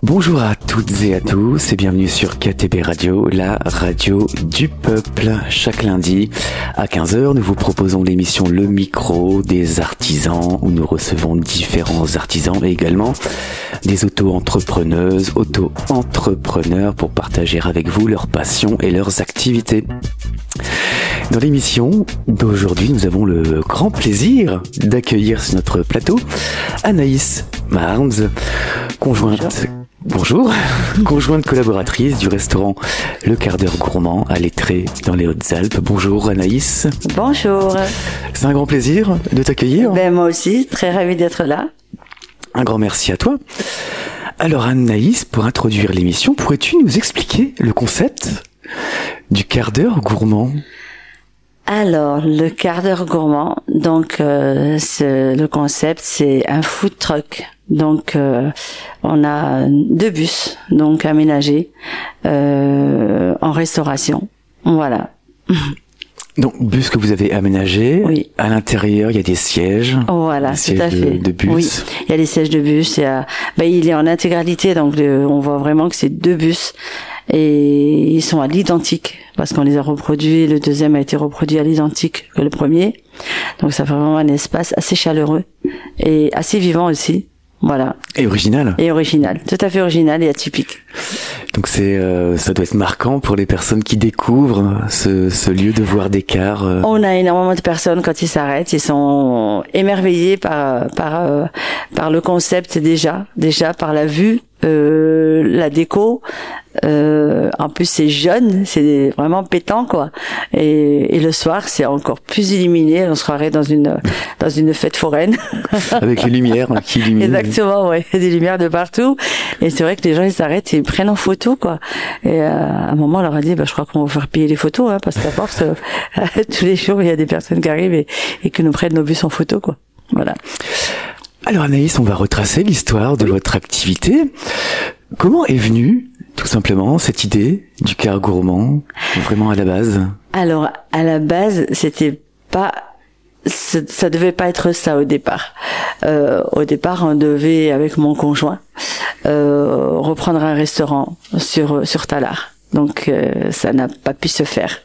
Bonjour à toutes et à tous et bienvenue sur KTB Radio, la radio du peuple. Chaque lundi à 15h, nous vous proposons l'émission Le Micro des artisans où nous recevons différents artisans et également des auto-entrepreneuses, auto-entrepreneurs pour partager avec vous leurs passions et leurs activités. Dans l'émission d'aujourd'hui, nous avons le grand plaisir d'accueillir sur notre plateau Anaïs Marnes, conjointe collaboratrice du restaurant Le Quart d'Heure Gourmand à Lettré dans les Hautes-Alpes. Bonjour Anaïs. Bonjour. C'est un grand plaisir de t'accueillir. Moi aussi, très ravie d'être là. Un grand merci à toi. Alors Anaïs, pour introduire l'émission, pourrais-tu nous expliquer le concept du Quart d'Heure Gourmand ? Alors, le Quart d'Heure Gourmand, donc le concept, c'est un food truck. Donc, on a 2 bus, donc aménagés en restauration. Voilà. Donc, bus que vous avez aménagé. Oui. À l'intérieur, il y a des sièges. Voilà, des tout à fait. De bus. Oui, il y a des sièges de bus. Il est en intégralité, donc on voit vraiment que c'est 2 bus. Et ils sont à l'identique, parce qu'on les a reproduits, le deuxième a été reproduit à l'identique que le premier. Donc ça fait vraiment un espace assez chaleureux et assez vivant aussi. Voilà. Et original. Et original, tout à fait original et atypique. Donc ça doit être marquant pour les personnes qui découvrent ce lieu de voir des quarts. On a énormément de personnes quand ils s'arrêtent, ils sont émerveillés par le concept déjà par la vue, la déco. En plus c'est jaune, c'est vraiment pétant quoi. Et le soir c'est encore plus illuminé, on se croirait dans une fête foraine. Avec les lumières qui illuminent. Exactement, ouais, des lumières de partout. Et c'est vrai que les gens ils s'arrêtent et ils prennent en photo quoi. Et à un moment on leur a dit je crois qu'on va faire payer les photos parce qu'à force tous les jours il y a des personnes qui arrivent et qui nous prennent nos bus en photo quoi. Voilà. Alors Anaïs, on va retracer l'histoire de votre activité. Comment est venue tout simplement cette idée du quart gourmand, vraiment à la base? Alors à la base, ça devait pas être ça au départ. Au départ, on devait avec mon conjoint reprendre un restaurant sur Tallard. Donc ça n'a pas pu se faire.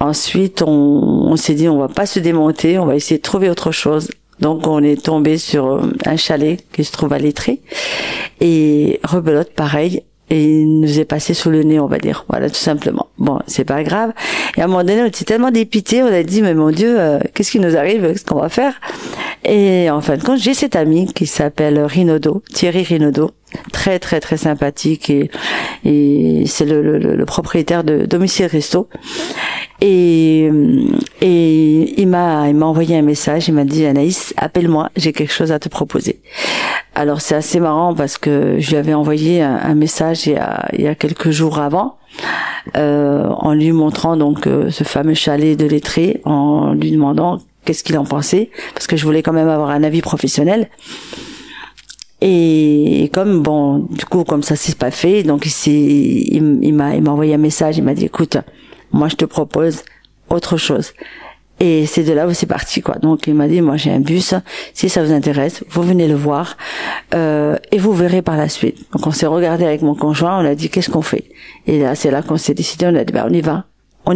Ensuite, on s'est dit on va pas se démonter, on va essayer de trouver autre chose. Donc on est tombé sur un chalet qui se trouve à Lettré et rebelote pareil et il nous est passé sous le nez on va dire, voilà tout simplement. Bon c'est pas grave et à un moment donné on était tellement dépité, on a dit mais mon Dieu qu'est-ce qui nous arrive, qu'est-ce qu'on va faire? Et en fin de compte j'ai cet ami qui s'appelle Thierry Rinaudot, très très très sympathique et c'est le propriétaire de Domicile Resto. Et il m'a envoyé un message, il m'a dit Anaïs, appelle-moi, j'ai quelque chose à te proposer. Alors c'est assez marrant parce que je lui avais envoyé un message il y a quelques jours avant, en lui montrant donc ce fameux chalet de Lettré, en lui demandant qu'est-ce qu'il en pensait, parce que je voulais quand même avoir un avis professionnel. Et comme comme ça s'est pas fait, donc il m'a envoyé un message, il m'a dit écoute, moi je te propose autre chose. Et c'est de là où c'est parti quoi. Donc il m'a dit moi j'ai un bus, si ça vous intéresse, vous venez le voir et vous verrez par la suite. Donc on s'est regardé avec mon conjoint, on a dit qu'est-ce qu'on fait? Et là c'est là qu'on s'est décidé, on a dit on y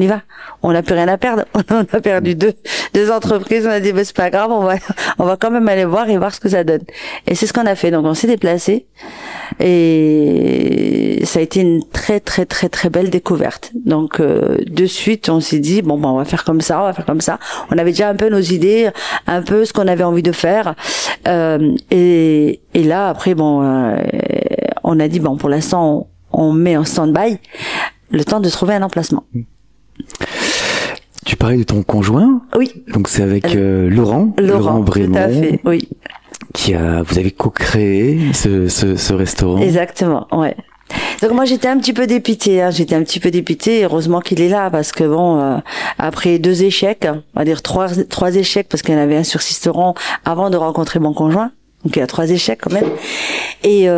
va. On n'a plus rien à perdre. On a perdu deux entreprises. On a dit c'est pas grave, on va quand même aller voir et voir ce que ça donne. Et c'est ce qu'on a fait. Donc on s'est déplacé et ça a été une très très très très belle découverte. Donc de suite on s'est dit on va faire comme ça. On avait déjà un peu nos idées, un peu ce qu'on avait envie de faire. Et là après on a dit pour l'instant on met en stand-by le temps de trouver un emplacement. Tu parlais de ton conjoint. Oui. Donc c'est avec Laurent Brémond. Tout à fait, oui. Vous avez co-créé ce restaurant. Exactement, ouais. Donc moi j'étais un petit peu dépitée, heureusement qu'il est là parce que après 2 échecs, on va dire 3 échecs parce qu'il y en avait un sur Sisteron avant de rencontrer mon conjoint. Donc il y a 3 échecs quand même. Et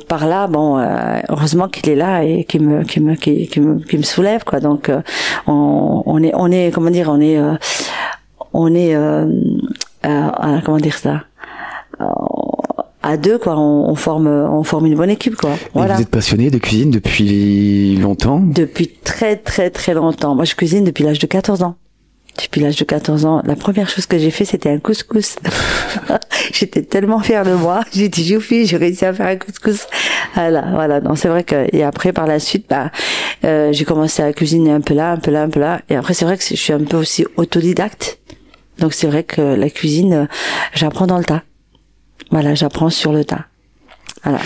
par là, heureusement qu'il est là et qui me soulève quoi. Donc on est comment dire, comment dire ça, à deux, quoi, on forme une bonne équipe, quoi. Voilà. Et vous êtes passionné de cuisine depuis longtemps? Depuis très très très longtemps. Moi, je cuisine depuis l'âge de 14 ans. Depuis l'âge de 14 ans, la première chose que j'ai fait, c'était un couscous. J'étais tellement fière de moi. J'ai dit, j'ai réussi à faire un couscous. Voilà. Donc, c'est vrai que, et après, par la suite, j'ai commencé à cuisiner un peu là. Et après, c'est vrai que je suis un peu aussi autodidacte. Donc, c'est vrai que la cuisine, j'apprends dans le tas. Voilà, j'apprends sur le tas. Voilà.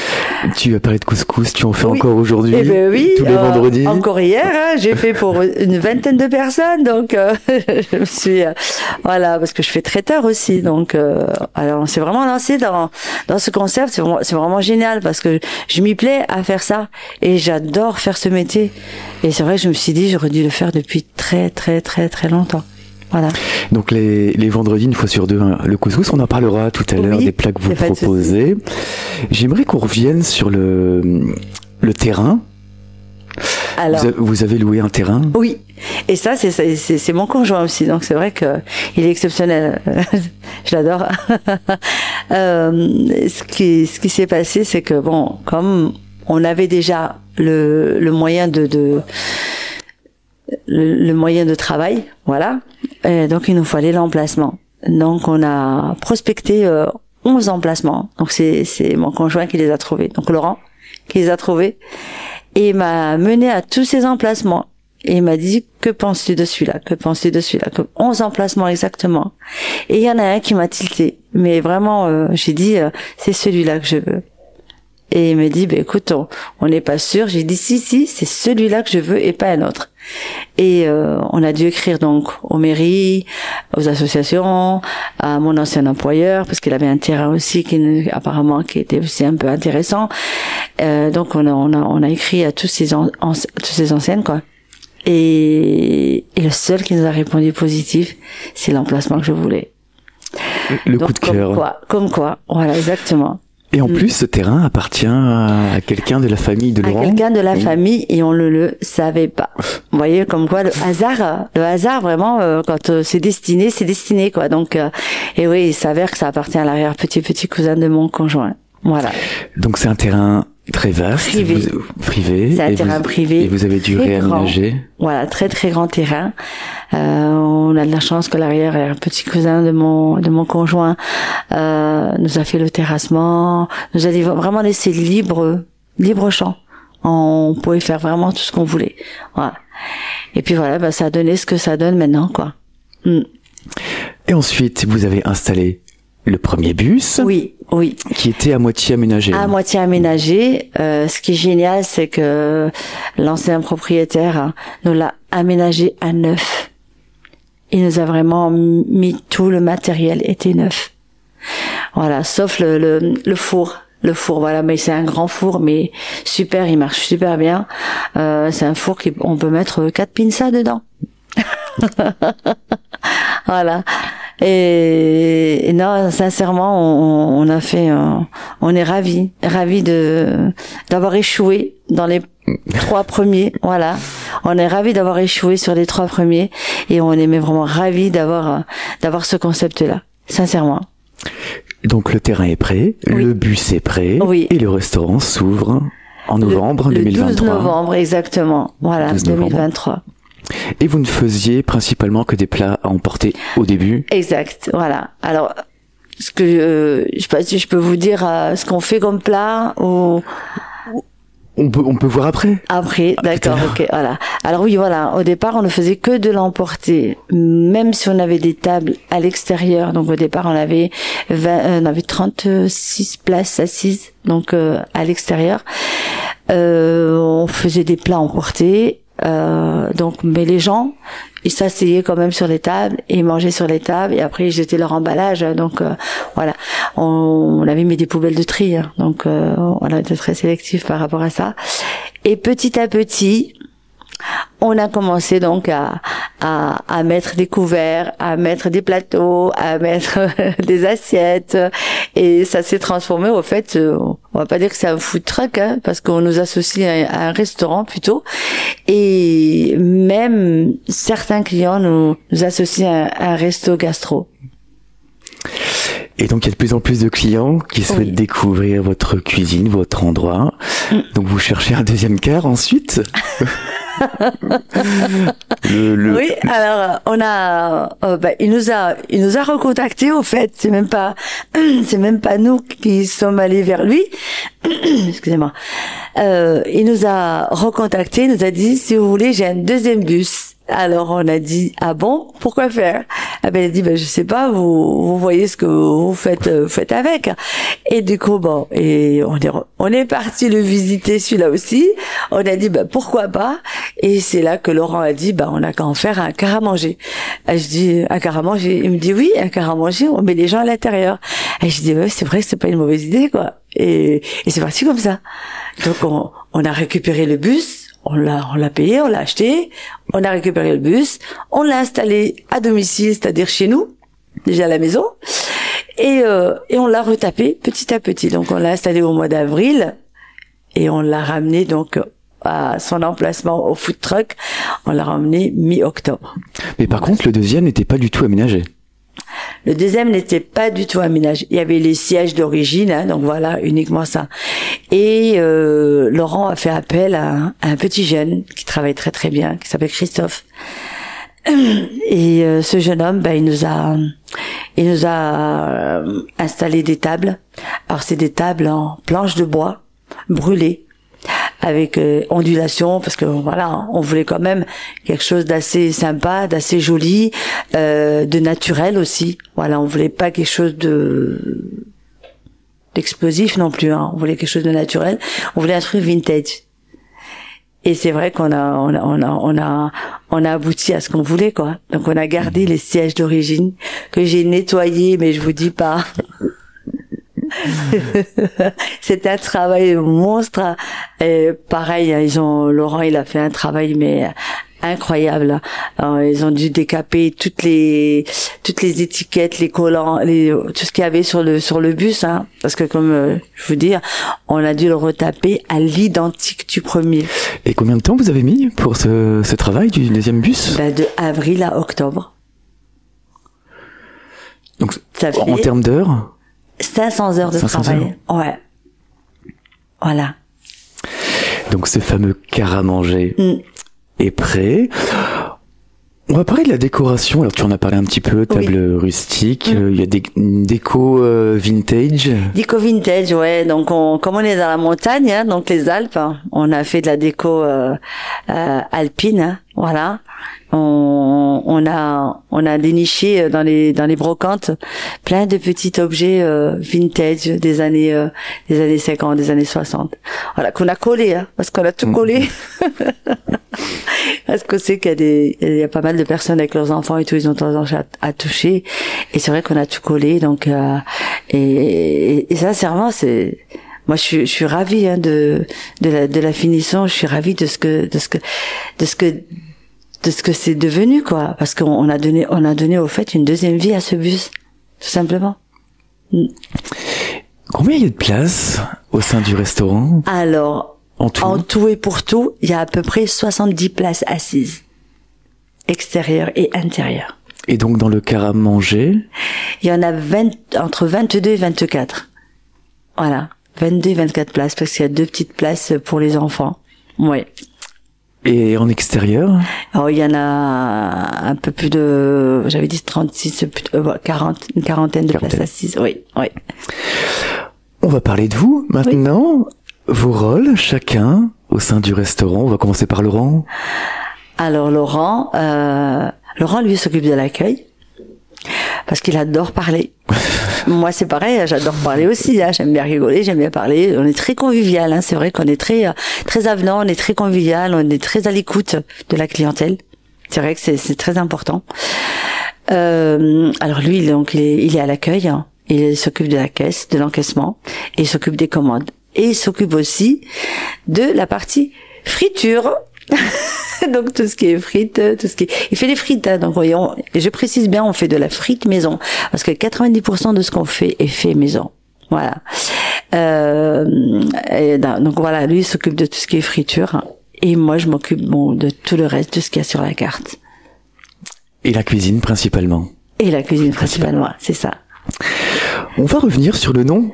Tu as parlé de couscous, tu en fais encore aujourd'hui? Eh ben oui, tous les vendredis. Encore hier, j'ai fait pour une vingtaine de personnes, donc je me suis voilà, parce que je fais traiteur aussi, donc alors on s'est vraiment lancé dans ce concept. C'est vraiment génial parce que je m'y plais à faire ça et j'adore faire ce métier. Et c'est vrai que je me suis dit j'aurais dû le faire depuis très très très très longtemps. Voilà. Donc les vendredis, une fois sur deux, hein, le couscous, on en parlera tout à l'heure des plats que vous proposez. J'aimerais qu'on revienne sur le terrain. Alors, vous avez loué un terrain? Oui. Et ça, c'est mon conjoint aussi. Donc c'est vrai que il est exceptionnel. Je l'adore. Ce qui s'est passé, c'est que bon, comme on avait déjà le moyen le moyen de travail, voilà. Et donc il nous fallait l'emplacement. Donc on a prospecté 11 emplacements. Donc c'est mon conjoint qui les a trouvés. Donc Laurent qui les a trouvés et m'a mené à tous ces emplacements. Et il m'a dit, que penses-tu de celui-là? Que penses-tu de celui-là? 11 emplacements exactement. Et il y en a un qui m'a tilté. Mais vraiment, j'ai dit, c'est celui-là que je veux. Et il me dit, écoute, on n'est pas sûr. J'ai dit, si, c'est celui-là que je veux et pas un autre. Et on a dû écrire donc aux mairies, aux associations, à mon ancien employeur, parce qu'il avait un terrain aussi qui était aussi un peu intéressant. Donc on a écrit à tous ces anciennes, quoi. Et le seul qui nous a répondu positif, c'est l'emplacement que je voulais. Le coup de cœur. Comme quoi, voilà, exactement. Et en plus, ce terrain appartient à quelqu'un de la famille de Laurent. À quelqu'un de la famille, et on le savait pas. Vous voyez, comme quoi le hasard vraiment, quand c'est destiné, quoi. Donc, et oui, il s'avère que ça appartient à l'arrière-petit cousin de mon conjoint. Voilà. Donc c'est un terrain très vaste, privé. C'est un terrain privé. Et vous avez dû réaménager. Voilà, très très grand terrain. On a de la chance que un petit cousin de mon conjoint nous a fait le terrassement, nous a vraiment laissé libre champ. On pouvait faire vraiment tout ce qu'on voulait. Voilà. Et puis voilà, ça a donné ce que ça donne maintenant, quoi. Et ensuite, vous avez installé le premier bus. Oui. Qui était à moitié aménagé. À moitié aménagé. Ce qui est génial, c'est que l'ancien propriétaire nous l'a aménagé à neuf. Il nous a vraiment mis tout le matériel était neuf. Voilà, sauf le four. Le four, voilà, mais c'est un grand four, mais super, il marche super bien. C'est un four on peut mettre 4 pinças dedans. Voilà. Et non, sincèrement, on a fait, on est ravis d'avoir échoué dans les 3 premiers. Voilà. On est ravis d'avoir échoué sur les 3 premiers et on est vraiment ravis d'avoir ce concept-là. Sincèrement. Donc le terrain est prêt, le bus est prêt, et le restaurant s'ouvre en novembre 2023. Le 12 novembre, exactement. Voilà, 2023. Et vous ne faisiez principalement que des plats à emporter au début? Exact, voilà. Alors, ce que je sais pas si je peux vous dire ce qu'on fait comme plat ou... On peut voir après. Après, d'accord, ok, voilà. Alors oui, voilà, au départ, on ne faisait que de l'emporter, même si on avait des tables à l'extérieur. Donc au départ, on avait 36 places assises, donc à l'extérieur. On faisait des plats emportés. Mais les gens, ils s'asseyaient quand même sur les tables et ils mangeaient sur les tables et après ils jetaient leur emballage. Donc voilà, on avait mis des poubelles de tri, hein, donc on a été très sélectif par rapport à ça. Et petit à petit, on a commencé donc à mettre des couverts, à mettre des plateaux, à mettre des assiettes, et ça s'est transformé au fait, on va pas dire que c'est un food truck, hein, parce qu'on nous associe à un restaurant plutôt, et même certains clients nous associent à un resto gastro. Et donc il y a de plus en plus de clients qui souhaitent découvrir votre cuisine, votre endroit. Donc vous cherchez un deuxième quart ensuite. Oui, alors on a, il nous a recontacté au fait. C'est même pas nous qui sommes allés vers lui. Excusez-moi. Il nous a recontacté, il nous a dit si vous voulez j'ai un deuxième bus. Alors on a dit ah bon, pourquoi faire? Ah ben il a dit je sais pas, vous voyez ce que vous faites avec. Et du coup et on est parti le visiter celui-là aussi. On a dit pourquoi pas. Et c'est là que Laurent a dit on a qu'à en faire un quart à manger. Et je dis un quart à manger. Il me dit oui, un quart à manger, on met les gens à l'intérieur. Et je dis c'est vrai que c'est pas une mauvaise idée quoi. Et c'est parti comme ça. Donc on a récupéré le bus. On l'a payé, on l'a acheté, on a récupéré le bus, on l'a installé à domicile, c'est-à-dire chez nous, déjà à la maison, et on l'a retapé petit à petit. Donc on l'a installé au mois d'avril, et on l'a ramené donc à son emplacement au food truck, on l'a ramené mi-octobre. Mais par contre, le deuxième n'était pas du tout aménagé. Le deuxième n'était pas du tout aménagé. Il y avait les sièges d'origine, donc voilà, uniquement ça. Et Laurent a fait appel à un petit jeune qui travaille très très bien, qui s'appelle Christophe. Et ce jeune homme, il nous a installé des tables. Alors c'est des tables en planches de bois brûlées, avec ondulation, parce que voilà, on voulait quand même quelque chose d'assez sympa, d'assez joli, de naturel aussi. Voilà, on voulait pas quelque chose d'explosif non plus, hein. On voulait quelque chose de naturel. On voulait un truc vintage. Et c'est vrai qu'on a abouti à ce qu'on voulait, quoi. Donc on a gardé les sièges d'origine que j'ai nettoyés, mais je vous dis pas. C'était un travail monstre. Et pareil, Laurent, il a fait un travail mais incroyable. Alors, ils ont dû décaper toutes les étiquettes, les collants, tout ce qu'il y avait sur le bus, hein, parce que comme je vous dis, on a dû le retaper à l'identique du premier. Et combien de temps vous avez mis pour ce travail du deuxième bus? De avril à octobre. Donc en termes d'heures? 500 heures de 500 travail. Heures. Ouais. Voilà. Donc ce fameux quart à manger est prêt. On va parler de la décoration. Alors tu en as parlé un petit peu, table rustique. Il y a des déco vintage. Déco vintage, ouais. Donc comme on est dans la montagne, hein, donc les Alpes, hein, on a fait de la déco alpine, hein, voilà. On a déniché dans les brocantes plein de petits objets vintage des années 50, des années 60. Voilà, qu'on a collé, hein, parce qu'on a tout collé. Parce qu'on sait qu'il y a pas mal de personnes avec leurs enfants et tout, ils ont tendance à toucher. Et c'est vrai qu'on a tout collé, donc et sincèrement, moi je suis ravie, hein, de la finition. Je suis ravie de ce que c'est devenu, quoi, parce qu'on a donné au fait une deuxième vie à ce bus, tout simplement. Combien il y a de place au sein du restaurant? Alors, en tout et pour tout, il y a à peu près 70 places assises, extérieures et intérieures. Et donc dans le quart à manger? Il y en a entre 22 et 24. Voilà, 22 et 24 places, parce qu'il y a 2 petites places pour les enfants. Ouais. Et en extérieur? Alors, il y en a un peu plus de, j'avais dit 36, 40, une quarantaine de places assises. Oui, oui. On va parler de vous maintenant. Oui. Vos rôles, chacun, au sein du restaurant. On va commencer par Laurent. Alors, Laurent, lui, s'occupe de l'accueil. Parce qu'il adore parler. Moi, c'est pareil, j'adore parler aussi, hein. J'aime bien rigoler, j'aime bien parler. On est très convivial, hein. C'est vrai qu'on est très avenant, on est très convivial, on est très à l'écoute de la clientèle. C'est vrai que c'est très important. Alors lui, donc, il est à l'accueil, hein. Il s'occupe de la caisse, de l'encaissement, et il s'occupe des commandes. Et il s'occupe aussi de la partie friture. Donc tout ce qui est frites, il fait des frites, hein, donc voyons, et je précise bien, on fait de la frite maison, parce que 90% de ce qu'on fait est fait maison. Voilà. Donc voilà, lui il s'occupe de tout ce qui est friture, et moi je m'occupe de tout le reste, de ce qu'il y a sur la carte. Et la cuisine principalement. Et la cuisine principalement, c'est ça. On va revenir sur le nom.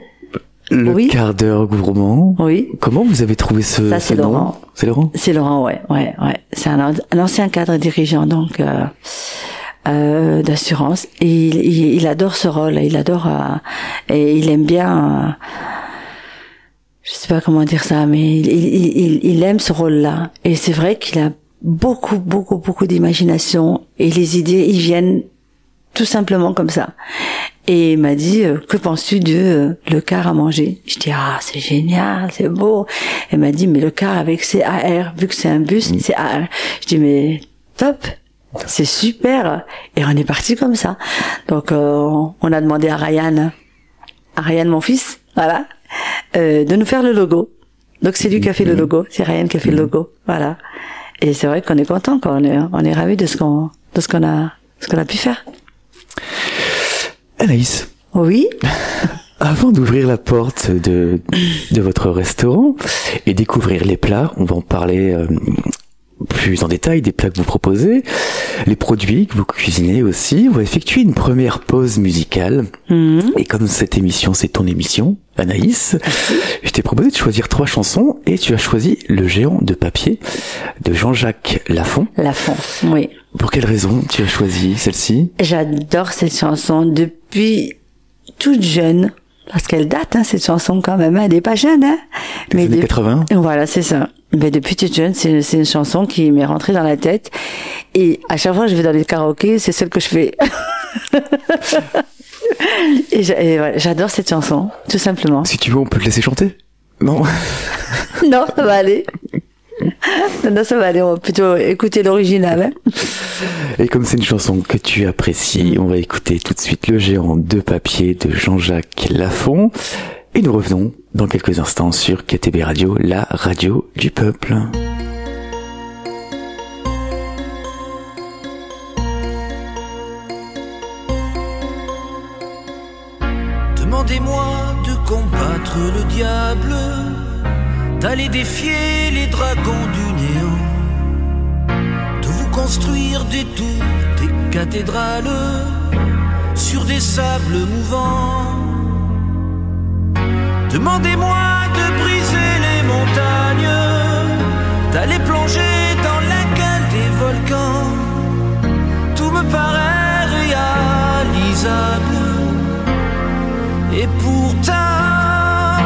Le quart d'heure gourmand. Oui. Comment vous avez trouvé ce nom? C'est Laurent. C'est Laurent? C'est Laurent, ouais. C'est un ancien cadre dirigeant, donc, d'assurance. Et il adore ce rôle. Il adore, et il aime bien, je sais pas comment dire ça, mais il aime ce rôle-là. Et c'est vrai qu'il a beaucoup d'imagination, et les idées, ils viennent tout simplement comme ça. Et il m'a dit, que penses-tu de le quart à manger? Je dis, c'est génial, c'est beau. Il m'a dit, mais le quart avec CAR, vu que c'est un bus, c'est AR. Je dis, mais top, c'est super. Et on est parti comme ça. Donc, on a demandé à Ryan, mon fils, voilà, de nous faire le logo. Donc c'est lui qui a fait le logo, c'est Ryan qui a fait le logo, voilà. Et c'est vrai qu'on est content, quoi. On est ravis de ce qu'on a pu faire. Anaïs. Oui. Avant d'ouvrir la porte de votre restaurant et découvrir les plats, on va en parler plus en détail des plats que vous proposez, les produits que vous cuisinez aussi. On va effectuer une première pause musicale. Et comme cette émission, c'est ton émission, Anaïs, je t'ai proposé de choisir 3 chansons et tu as choisi Le Géant de papier de Jean-Jacques Lafont. Lafont, oui. Pour quelle raison tu as choisi celle-ci? J'adore cette chanson depuis toute jeune. Parce qu'elle date, cette chanson quand même. Elle n'est pas jeune, Des années 80. Voilà, c'est ça. Mais depuis toute jeune, c'est une chanson qui m'est rentrée dans la tête. Et à chaque fois que je vais dans les karaokés, c'est celle que je fais. et voilà, j'adore cette chanson, tout simplement. Si tu veux, on peut te laisser chanter. Non. Non, ça va aller. Non, ça va aller. On va plutôt écouter l'original. Et comme c'est une chanson que tu apprécies, on va écouter tout de suite Le Géant de papier de Jean-Jacques Lafont. Et nous revenons dans quelques instants sur KTB Radio, la radio du peuple. Demandez-moi de combattre le diable, d'aller défier les dragons du néant, de vous construire des tours, des cathédrales sur des sables mouvants. Demandez-moi de briser les montagnes, d'aller plonger dans la gueule des volcans. Tout me paraît réalisable. Et pourtant,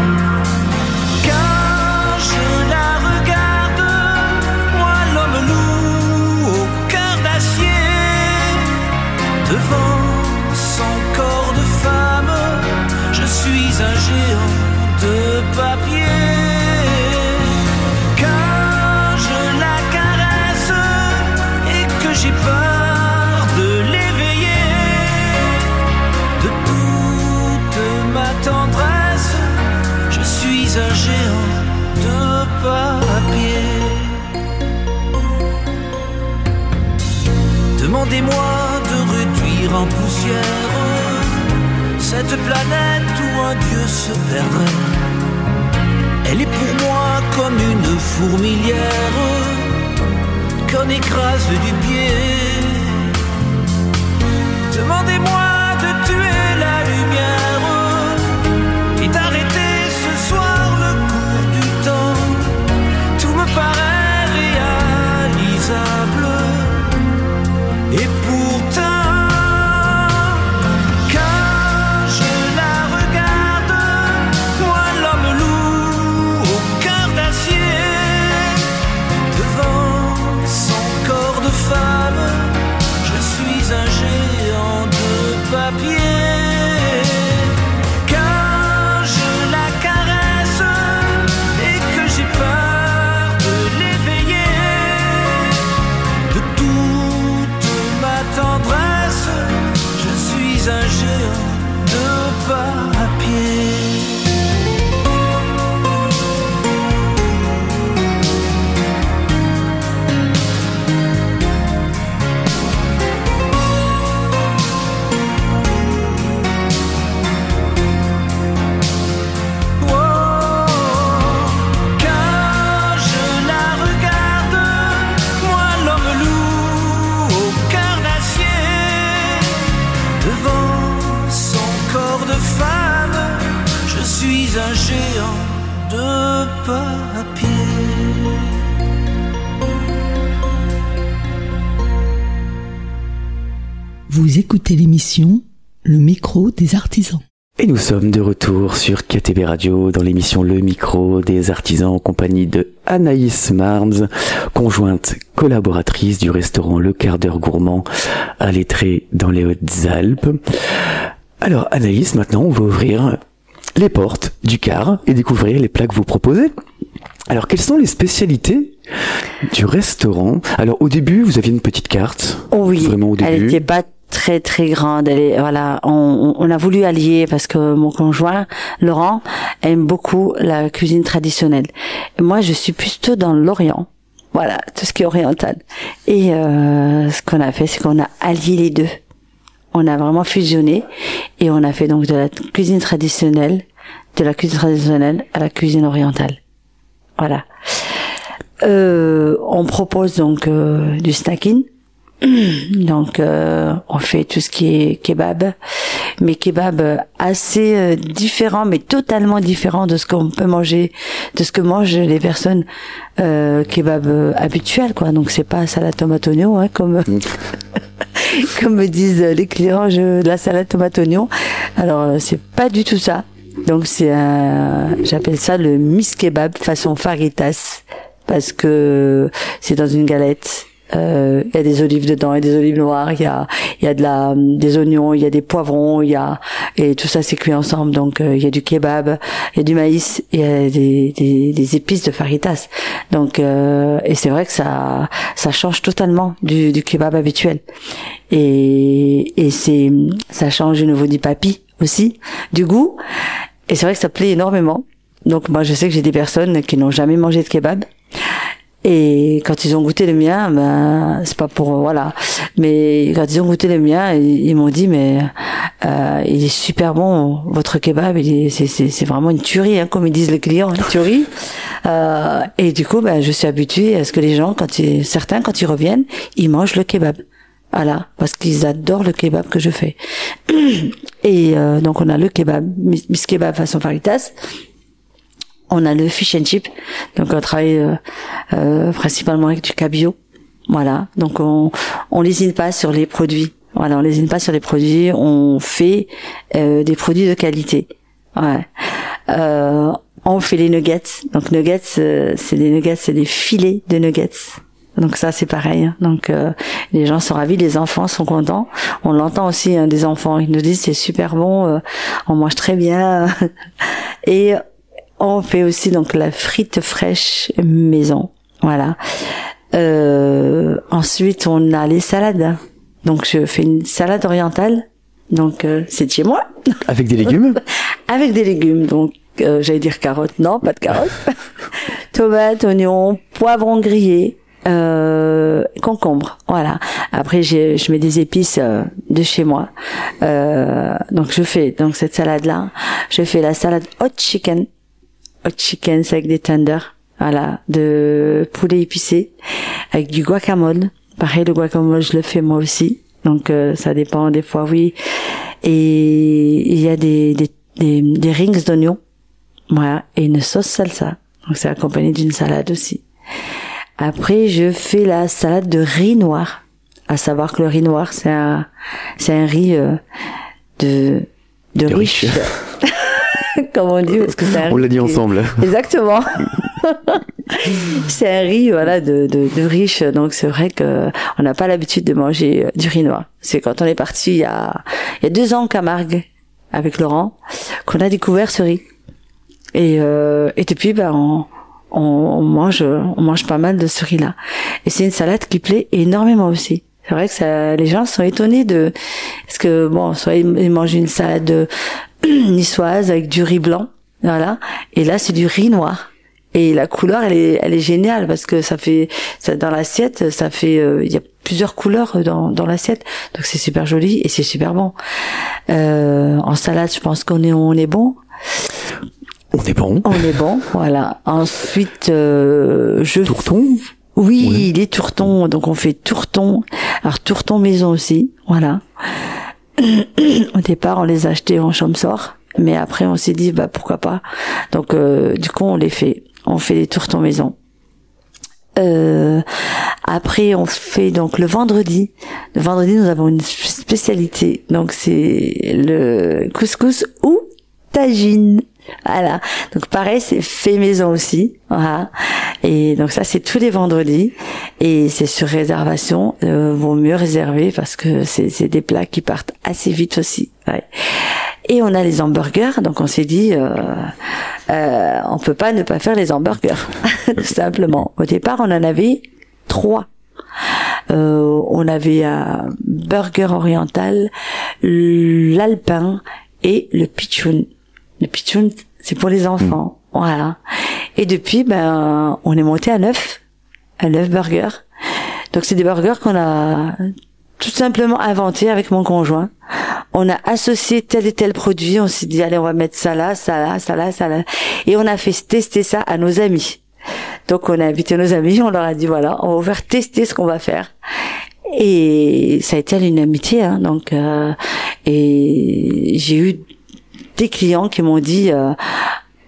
quand je la regarde, moi l'homme loup au cœur d'acier, devant son corps de femme, je suis un géant de papier. Quand je la caresse et que j'ai peur de l'éveiller, de toute ma tendresse, je suis un géant de papier. Demandez-moi de réduire en poussière cette planète où un dieu se perdrait. Elle est pour moi comme une fourmilière qu'on écrase du pied. Demandez-moi de tuer la lumière et d'arrêter ce soir le cours du temps. Tout me paraît réalisable. Et pourtant, je suis un géant de un géant de papier. Vous écoutez l'émission Le micro des artisans. Et nous sommes de retour sur KTB Radio dans l'émission Le micro des artisans en compagnie de Anaïs Marnes, conjointe collaboratrice du restaurant Le Quart d'heure gourmand à Lettré dans les Hautes-Alpes. Alors Anaïs, maintenant on va ouvrir les portes du quart et découvrir les plats que vous proposez. Alors quelles sont les spécialités du restaurant? Alors au début vous aviez une petite carte. Oh oui, vraiment au début. Elle était pas très très grande. Voilà, on a voulu allier parce que mon conjoint Laurent aime beaucoup la cuisine traditionnelle. Et moi, je suis plutôt dans l'Orient. Voilà, tout ce qui est oriental. Et ce qu'on a fait, c'est qu'on a allié les deux. On a vraiment fusionné et on a fait donc de la cuisine traditionnelle à la cuisine orientale. Voilà. On propose donc du snacking. Donc on fait tout ce qui est kebab, mais kebab assez différent, mais totalement différent de ce qu'on peut manger, de ce que mangent les personnes kebab habituelles, quoi. Donc c'est pas salade tomate oignon, hein, comme comme me disent les clients, de la salade tomate oignon. Alors c'est pas du tout ça. Donc j'appelle ça le miss kebab façon faritas, parce que c'est dans une galette. Il y a des olives dedans, il y a des olives noires, il y a des oignons, il y a des poivrons, et tout ça c'est cuit ensemble. Donc il y a du kebab, il y a du maïs, il y a des épices de faritas. Donc et c'est vrai que ça change totalement du kebab habituel. Et ça change au niveau du papi aussi, du goût. Et c'est vrai que ça plaît énormément. Donc moi je sais que j'ai des personnes qui n'ont jamais mangé de kebab. Et quand ils ont goûté le mien, ben c'est pas pour voilà, mais quand ils ont goûté le mien, ils m'ont dit mais il est super bon votre kebab, c'est vraiment une tuerie, hein, comme ils disent les clients, une tuerie. Et du coup ben je suis habituée à ce que les gens certains quand ils reviennent, ils mangent le kebab. Voilà, parce qu'ils adorent le kebab que je fais. Et donc on a le kebab, miss kebab façon faritas. On a le fish and chip, donc on travaille principalement avec du cabillaud. Voilà, donc on lésine pas sur les produits. Voilà, on lésine pas sur les produits. On fait des produits de qualité. Ouais. On fait les nuggets. Donc nuggets, c'est des filets de nuggets. Donc ça c'est pareil. Donc les gens sont ravis, les enfants sont contents. On l'entend aussi hein, des enfants. Ils nous disent c'est super bon, on mange très bien. Et on fait aussi donc la frite fraîche maison, voilà. Ensuite on a les salades. Donc je fais une salade orientale. Donc c'est de chez moi. Avec des légumes. Avec des légumes. Donc j'allais dire carottes, non, pas de carottes. Tomates, oignons, poivrons grillés, concombre, voilà. Après je mets des épices de chez moi. Donc je fais donc cette salade là. Je fais la salade hot chicken. Hot chicken, c'est avec des tenders, voilà, de poulet épicé, avec du guacamole. Pareil, le guacamole, je le fais moi aussi. Donc, ça dépend, des fois, oui. Et il y a des rings d'oignons. Voilà. Et une sauce salsa. Donc, c'est accompagné d'une salade aussi. Après, je fais la salade de riz noir. À savoir que le riz noir, c'est un riz, de riche. Comme on dit, parce que c'est un riz. On l'a dit ensemble. Exactement. C'est un riz, voilà, de riche. Donc, c'est vrai que on n'a pas l'habitude de manger du riz noir. C'est quand on est parti il y a 2 ans en Camargue avec Laurent qu'on a découvert ce riz. Et depuis, ben, on mange pas mal de ce riz-là. Et c'est une salade qui plaît énormément aussi. C'est vrai que les gens sont étonnés parce que bon, soit ils mangent une salade niçoise avec du riz blanc, voilà. Et là, c'est du riz noir. Et la couleur, elle est géniale parce que dans l'assiette, ça fait, il y a plusieurs couleurs dans l'assiette. Donc c'est super joli et c'est super bon. En salade, je pense qu'on est bon. On est bon. On est bon, voilà. Ensuite, tourton. Oui, ouais. Les tourtons. Donc on fait tourtons. Alors tourtons maison aussi, voilà. Au départ, on les achetait en Champsor Mais après, on s'est dit, pourquoi pas. Donc, du coup, on les fait. On fait des tourtes maison. Après, on fait donc le vendredi. Le vendredi, nous avons une spécialité. Donc, c'est le couscous ou tagine. Voilà. Donc, pareil, c'est fait maison aussi. Voilà. Et donc, ça, c'est tous les vendredis. Et c'est sur réservation. Vaut mieux réserver parce que c'est des plats qui partent assez vite aussi. Ouais. Et on a les hamburgers, donc on s'est dit, on peut pas ne pas faire les hamburgers, tout simplement. Au départ, on en avait 3. On avait un burger oriental, l'alpin et le pitchoun. Le pitchoun, c'est pour les enfants, voilà. Et depuis, on est monté à 9 burgers. Donc c'est des burgers qu'on a tout simplement inventé avec mon conjoint. On a associé tel et tel produit, on s'est dit allez, on va mettre ça là, et on a fait tester ça à nos amis. Donc on a invité nos amis, on leur a dit voilà, on va vous faire tester ce qu'on va faire. Et ça a été à l'unanimité, hein, donc et j'ai eu des clients qui m'ont dit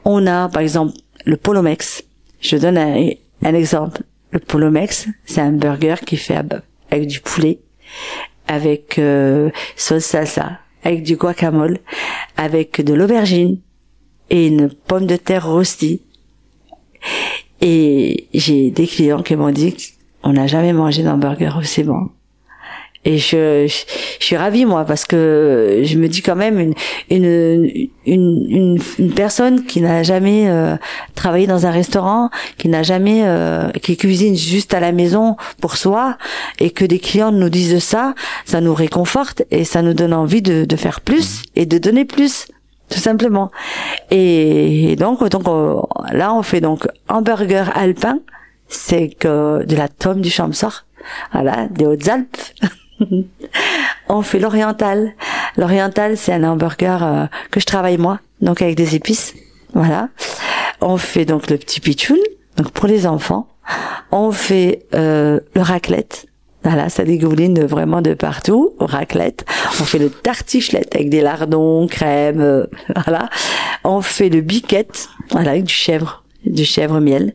on a par exemple le Polomex. Je donne un exemple. Le Polomex, c'est un burger qui est fait avec du poulet, avec sauce salsa, avec du guacamole, avec de l'aubergine et une pomme de terre rôtie. Et j'ai des clients qui m'ont dit qu'on n'a jamais mangé d'hamburger aussi bon. Et je suis ravie, moi, parce que je me dis quand même une personne qui n'a jamais travaillé dans un restaurant, qui n'a jamais qui cuisine juste à la maison pour soi, et que des clients nous disent ça nous réconforte et ça nous donne envie de faire plus et de donner plus, tout simplement. Et donc là on fait donc hamburger alpin, c'est que de la tome du Champsort, voilà, des Hautes-Alpes. On fait l'oriental. L'oriental, c'est un hamburger que je travaille moi, donc avec des épices. Voilà. On fait donc le petit pitchoun, donc pour les enfants. On fait le raclette. Voilà, ça dégouline vraiment de partout. Raclette. On fait le tartiflette avec des lardons, crème. Voilà. On fait le biquette, voilà, avec du chèvre miel.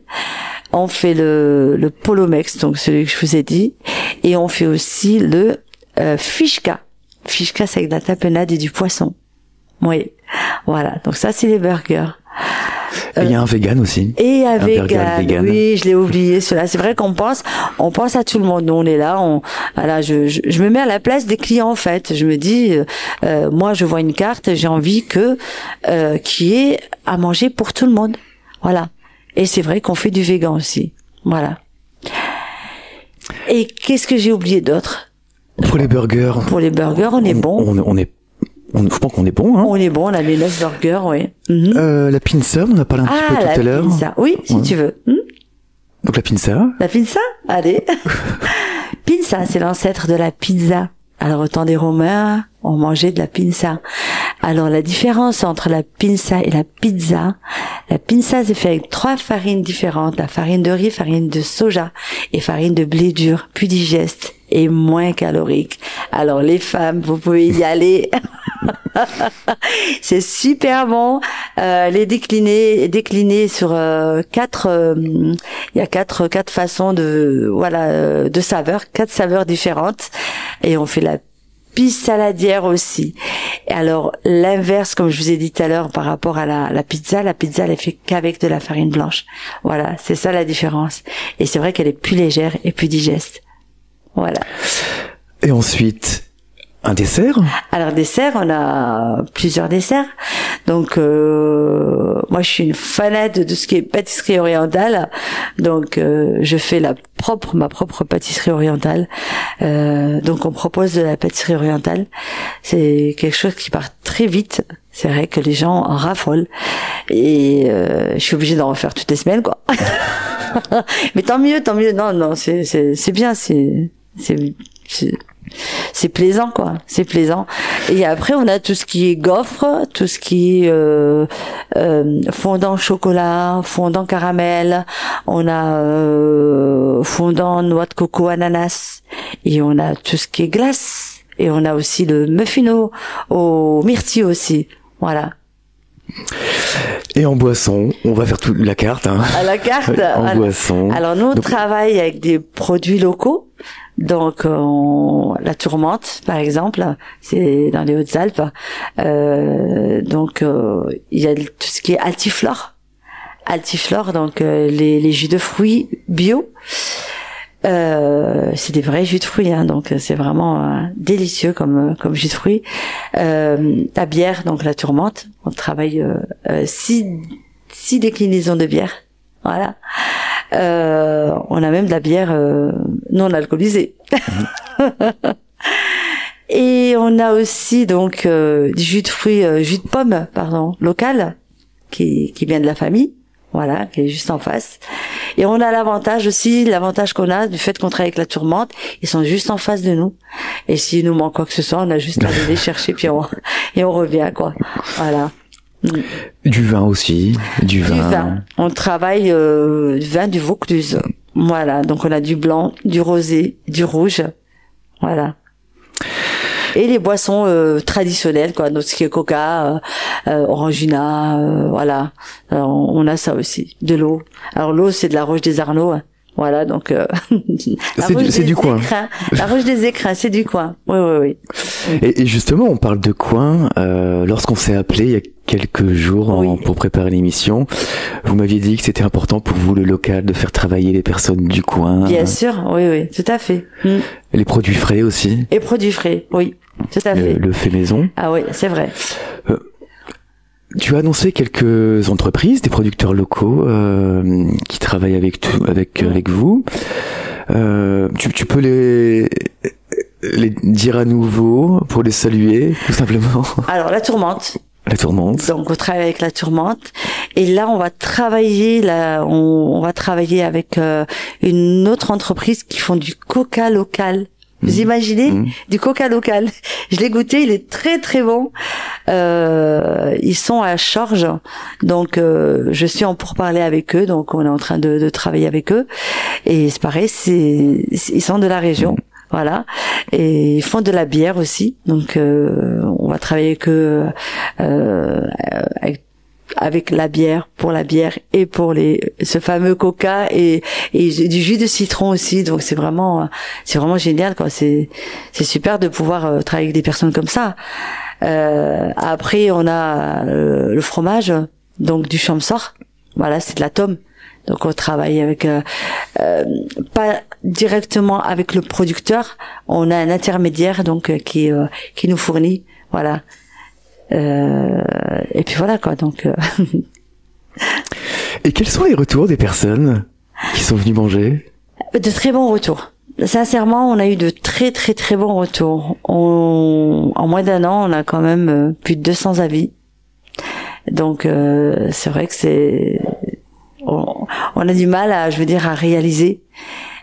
On fait le Polomex, donc celui que je vous ai dit, et on fait aussi le fishka. Fishka, c'est avec de la tapenade et du poisson. Oui, voilà. Donc ça, c'est les burgers. Et il y a un vegan aussi. Et un vegan. Oui, je l'ai oublié. Cela, c'est vrai qu'on pense à tout le monde. Nous, on est là. Voilà, je me mets à la place des clients en fait. Je me dis, moi, je vois une carte, j'ai envie qu'il y ait à manger pour tout le monde. Voilà. Et c'est vrai qu'on fait du végan aussi. Voilà. Et qu'est-ce que j'ai oublié d'autre? Pour les burgers. Pour les burgers, on est bon. Je pense qu'on est bon, hein. On est bon, on a les 9 burgers, oui. La pinza, on en a parlé un petit peu tout à l'heure. La pinza, oui, si tu veux. Donc la pinza. La pinza, allez. Pinza, c'est l'ancêtre de la pizza. Alors, au temps des Romains, on mangeait de la pinza. Alors, la différence entre la pinza et la pizza, c'est fait avec 3 farines différentes. La farine de riz, farine de soja et farine de blé dur, plus digeste et moins calorique. Alors, les femmes, vous pouvez y aller. C'est super bon. Les décliner sur 4, il y a 4 façons de saveurs, 4 saveurs différentes. Et on fait la pizza saladière aussi. Et alors, l'inverse, comme je vous ai dit tout à l'heure, par rapport à la pizza, elle est faite qu'avec de la farine blanche. Voilà, c'est ça la différence. Et c'est vrai qu'elle est plus légère et plus digeste. Voilà. Et ensuite, un dessert? Alors, dessert, on a plusieurs desserts. Donc, moi, je suis une fanade de ce qui est pâtisserie orientale. Donc, je fais ma propre pâtisserie orientale. Donc, on propose de la pâtisserie orientale. C'est quelque chose qui part très vite. C'est vrai que les gens en raffolent. Et je suis obligée d'en refaire toutes les semaines, quoi. Mais tant mieux. Non, c'est bien, c'est plaisant, quoi. C'est plaisant. Et après, on a tout ce qui est gaufre, tout ce qui est fondant chocolat, fondant caramel. On a fondant noix de coco ananas. Et on a tout ce qui est glace. Et on a aussi le muffin au myrtille aussi. Voilà. Et en boisson, on va faire toute la carte. Hein. À la carte. En boisson. Alors nous, on travaille avec des produits locaux. Donc la tourmente, par exemple, c'est dans les Hautes-Alpes. Donc il y a tout ce qui est altiflore. Altiflore, donc les jus de fruits bio. C'est des vrais jus de fruits, hein, donc c'est vraiment délicieux comme jus de fruits. La bière, donc la tourmente, on travaille 6 déclinaisons de bière. Voilà. On a même de la bière non alcoolisée. Et on a aussi donc du jus de fruits, jus de pomme, pardon, local, qui vient de la famille. Voilà, qui est juste en face. Et on a l'avantage qu'on a du fait qu'on travaille avec la tourmente, ils sont juste en face de nous. Et s'il nous manque quoi que ce soit, on a juste à aller les chercher puis on revient, quoi. Voilà. Du vin aussi, du vin. On travaille du vin du Vaucluse. Voilà, donc on a du blanc, du rosé, du rouge. Voilà. Et les boissons traditionnelles, quoi, donc ce qui est coca, orangina, voilà. Alors, on a ça aussi, de l'eau. Alors l'eau, c'est de la Roche des Arnaud, hein. Voilà, donc c'est du coin. La Roche des Écrins, c'est du coin. Oui. Et justement, on parle de coin. Lorsqu'on s'est appelé il y a quelques jours pour préparer l'émission, vous m'aviez dit que c'était important pour vous le local, de faire travailler les personnes du coin. Bien sûr, oui, tout à fait. Les produits frais aussi. Et produits frais, oui, tout à fait. Le fait maison. Ah oui, c'est vrai. Tu as annoncé quelques entreprises, des producteurs locaux qui travaillent avec vous. Tu peux les dire à nouveau pour les saluer, tout simplement. Alors la tourmente. La tourmente. Donc on travaille avec la tourmente et là on va travailler on va travailler avec une autre entreprise qui font du coca local. Vous imaginez du coca local? Je l'ai goûté, il est très très bon. Ils sont à Chorges, donc je suis en pourparlers avec eux, donc on est en train de travailler avec eux. Et c'est pareil, ils sont de la région, voilà. Et ils font de la bière aussi, donc on va travailler avec eux avec la bière, pour la bière et pour ce fameux coca et du jus de citron aussi. Donc c'est vraiment génial, quoi. C'est super de pouvoir travailler avec des personnes comme ça. Après on a le fromage, donc du Champsort. Voilà, c'est de la tome. Donc on travaille avec pas directement avec le producteur, on a un intermédiaire donc qui nous fournit, voilà. Et puis voilà, quoi, donc Et quels sont les retours des personnes qui sont venues manger? De très bons retours. Sincèrement, on a eu de très très très bons retours. En moins d'un an, on a quand même plus de 200 avis. Donc c'est vrai que on a du mal à réaliser,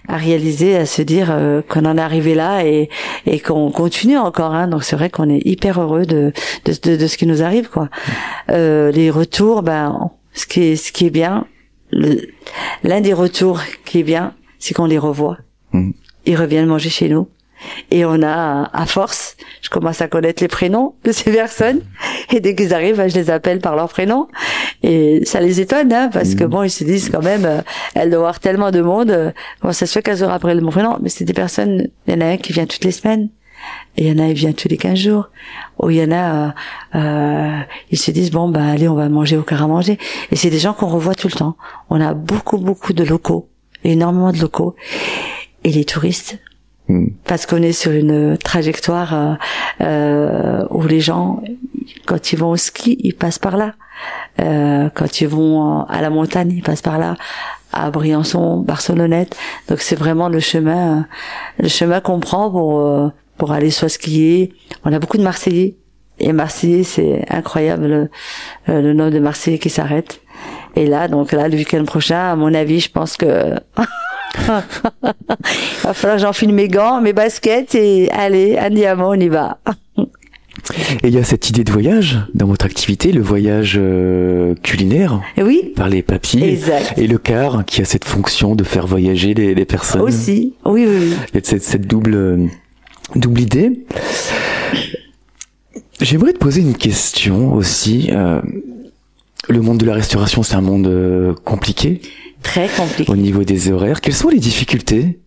à se dire qu'on en est arrivé là et qu'on continue encore, hein. Donc c'est vrai qu'on est hyper heureux de ce qui nous arrive, quoi. Les retours, ce qui est bien, l'un des retours qui est bien, c'est qu'on les revoit. Ils reviennent manger chez nous. Et on a, à force, je commence à connaître les prénoms de ces personnes. Et dès qu'ils arrivent, je les appelle par leur prénom. Et ça les étonne, hein, parce que bon, ils se disent quand même, elles doivent avoir tellement de monde. Comment ça se fait qu'elles auraient appris mon prénom? Mais c'est des personnes, il y en a un qui vient toutes les semaines. Et il y en a, il vient tous les 15 jours. Ou il y en a, ils se disent, bon, allez, on va manger au car à manger. Et c'est des gens qu'on revoit tout le temps. On a beaucoup de locaux. Énormément de locaux. Et les touristes. Parce qu'on est sur une trajectoire où les gens, quand ils vont au ski, ils passent par là. Quand ils vont à la montagne, ils passent par là. À Briançon, Barcelonnette. Donc c'est vraiment le chemin qu'on prend pour aller soit skier. On a beaucoup de Marseillais. Et Marseillais, c'est incroyable le nombre de Marseillais qui s'arrêtent. Et là, le week-end prochain, à mon avis, je pense que il va falloir que j'enfile mes gants, mes baskets et allez, andiamo, on y va. Et il y a cette idée de voyage dans votre activité, le voyage culinaire. Oui. Par les papilles. Exact. Et le car qui a cette fonction de faire voyager les personnes. Aussi. Oui. Il y a cette double idée. J'aimerais te poser une question aussi. Le monde de la restauration, c'est un monde compliqué. Très compliqué. Au niveau des horaires, quelles sont les difficultés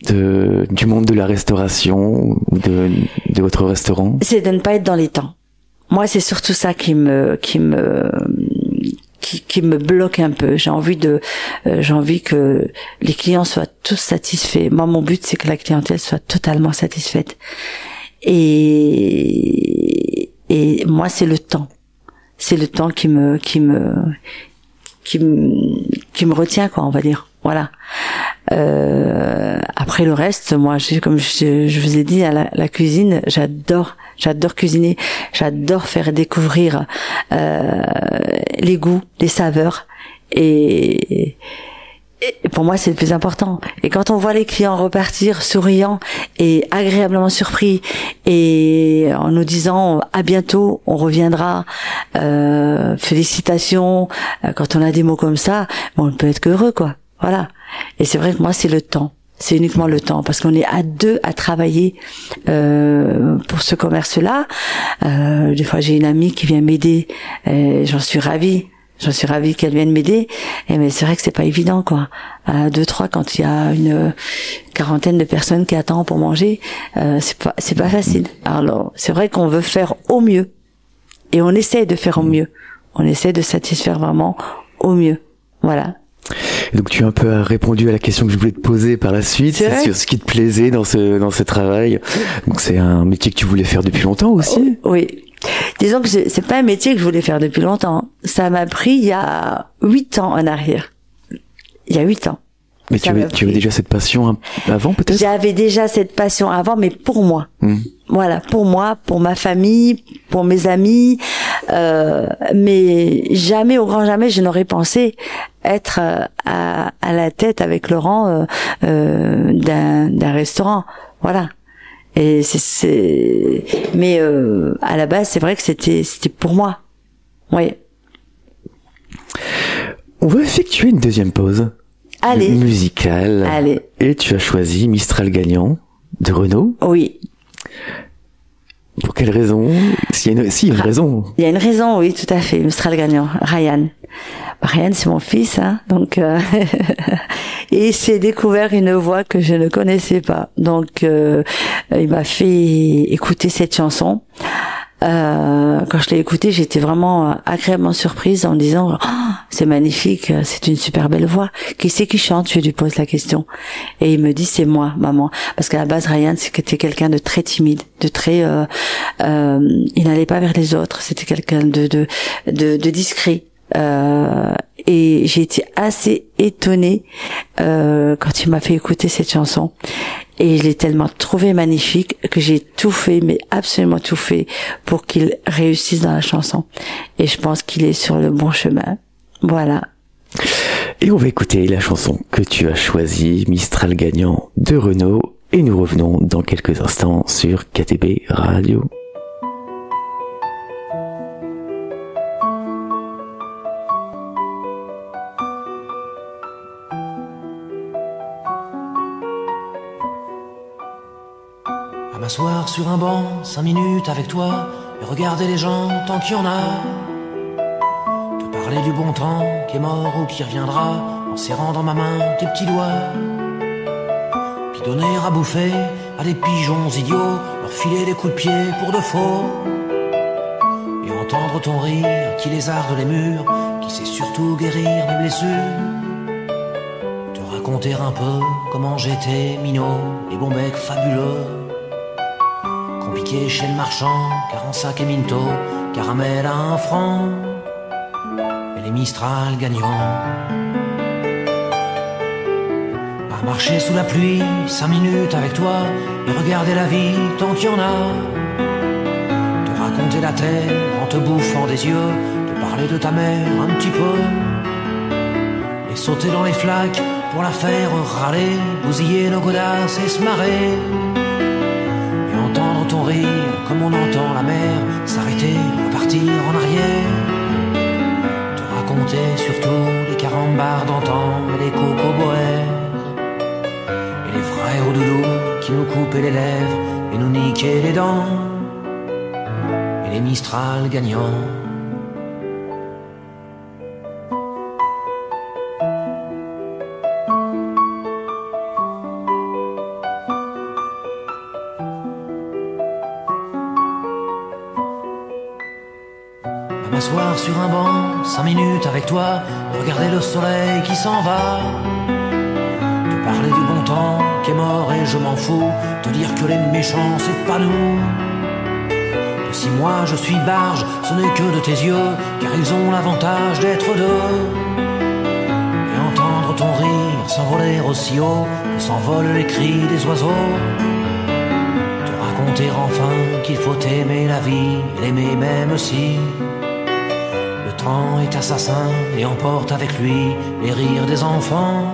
du monde de la restauration ou de votre restaurant? C'est de ne pas être dans les temps. Moi, c'est surtout ça qui me bloque un peu. J'ai envie que les clients soient tous satisfaits. Moi, mon but, c'est que la clientèle soit totalement satisfaite. Et moi, c'est le temps. C'est le temps qui me retient, quoi, on va dire. Voilà. Après le reste, moi, comme je vous ai dit, à la cuisine, j'adore cuisiner, j'adore faire découvrir les goûts, les saveurs, et pour moi, c'est le plus important. Et quand on voit les clients repartir souriants et agréablement surpris, et en nous disant à bientôt, on reviendra, félicitations, quand on a des mots comme ça, on ne peut être qu'heureux, quoi. Voilà. Et c'est vrai que moi, c'est le temps. C'est uniquement le temps, parce qu'on est à deux à travailler pour ce commerce-là. Des fois, j'ai une amie qui vient m'aider. J'en suis ravie qu'elle vienne m'aider. Mais c'est vrai que c'est pas évident, quoi. À 2-3, quand il y a une quarantaine de personnes qui attendent pour manger, c'est pas facile. Alors, c'est vrai qu'on veut faire au mieux, et on essaie de faire au mieux. On essaie de satisfaire vraiment au mieux. Voilà. Donc tu as un peu répondu à la question que je voulais te poser par la suite, sur ce qui te plaisait dans ce travail. Donc c'est un métier que tu voulais faire depuis longtemps aussi? Oui. Disons que c'est pas un métier que je voulais faire depuis longtemps. Ça m'a pris il y a 8 ans en arrière. Il y a 8 ans. Mais tu avais déjà cette passion avant, peut-être? J'avais déjà cette passion avant, mais pour moi. Voilà, pour moi, pour ma famille, pour mes amis. Mais jamais, au grand jamais, je n'aurais pensé être à la tête avec Laurent d'un restaurant. Voilà. Et mais à la base, c'est vrai que c'était pour moi. Oui. On va effectuer une deuxième pause. Allez. Musicale. Allez. Et tu as choisi Mistral Gagnant de Renaud. Oui. Pour quelle raison? Si, il y a une raison. Il y a une raison, oui, tout à fait. Mistral Gagnant. Ryan. Ryan, c'est mon fils, hein. Donc, et il s'est découvert une voix que je ne connaissais pas. Donc, il m'a fait écouter cette chanson. Quand je l'ai écoutée, j'étais vraiment agréablement surprise en me disant oh, c'est magnifique, c'est une super belle voix. Qui c'est qui chante? Je lui pose la question et il me dit c'est moi, maman. Parce qu'à la base, Ryan c'était quelqu'un de très timide, de très il n'allait pas vers les autres. C'était quelqu'un de discret. Et j'ai été assez étonnée quand il m'a fait écouter cette chanson. Et je l'ai tellement trouvé magnifique que j'ai tout fait, mais absolument tout fait, pour qu'il réussisse dans la chanson. Et je pense qu'il est sur le bon chemin. Voilà. Et on va écouter la chanson que tu as choisie, Mistral Gagnant de Renaud. Et nous revenons dans quelques instants sur KTB Radio. À m'asseoir sur un banc, 5 minutes avec toi, et regarder les gens tant qu'il y en a. Te parler du bon temps qui est mort ou qui reviendra, en serrant dans ma main tes petits doigts. Puis donner à bouffer à des pigeons idiots, leur filer des coups de pied pour de faux. Et entendre ton rire qui lézarde les murs, qui sait surtout guérir mes blessures. Te raconter un peu comment j'étais minot, les bons becs fabuleux. Compliqué chez le marchand, 45 et Minto, caramel à 1 franc, et les Mistral gagnants. À marcher sous la pluie, 5 minutes avec toi, et regarder la vie tant qu'il y en a. Te raconter la terre en te bouffant des yeux, te parler de ta mère un petit peu, et sauter dans les flaques pour la faire râler, bousiller nos godasses et se marrer. Entendre ton rire comme on entend la mer s'arrêter, repartir en arrière. Te raconter surtout les carambars d'antan et les cocoboères. Et les frères au doudou qui nous coupaient les lèvres et nous niquaient les dents. Et les Mistral gagnants. m'asseoir sur un banc, 5 minutes avec toi, regarder le soleil qui s'en va, te parler du bon temps qui est mort et je m'en fous, te dire que les méchants c'est pas nous. Et si moi je suis barge, ce n'est que de tes yeux, car ils ont l'avantage d'être deux. Et entendre ton rire s'envoler aussi haut que s'envolent les cris des oiseaux. Te raconter enfin qu'il faut aimer la vie et l'aimer même si le temps est assassin et emporte avec lui les rires des enfants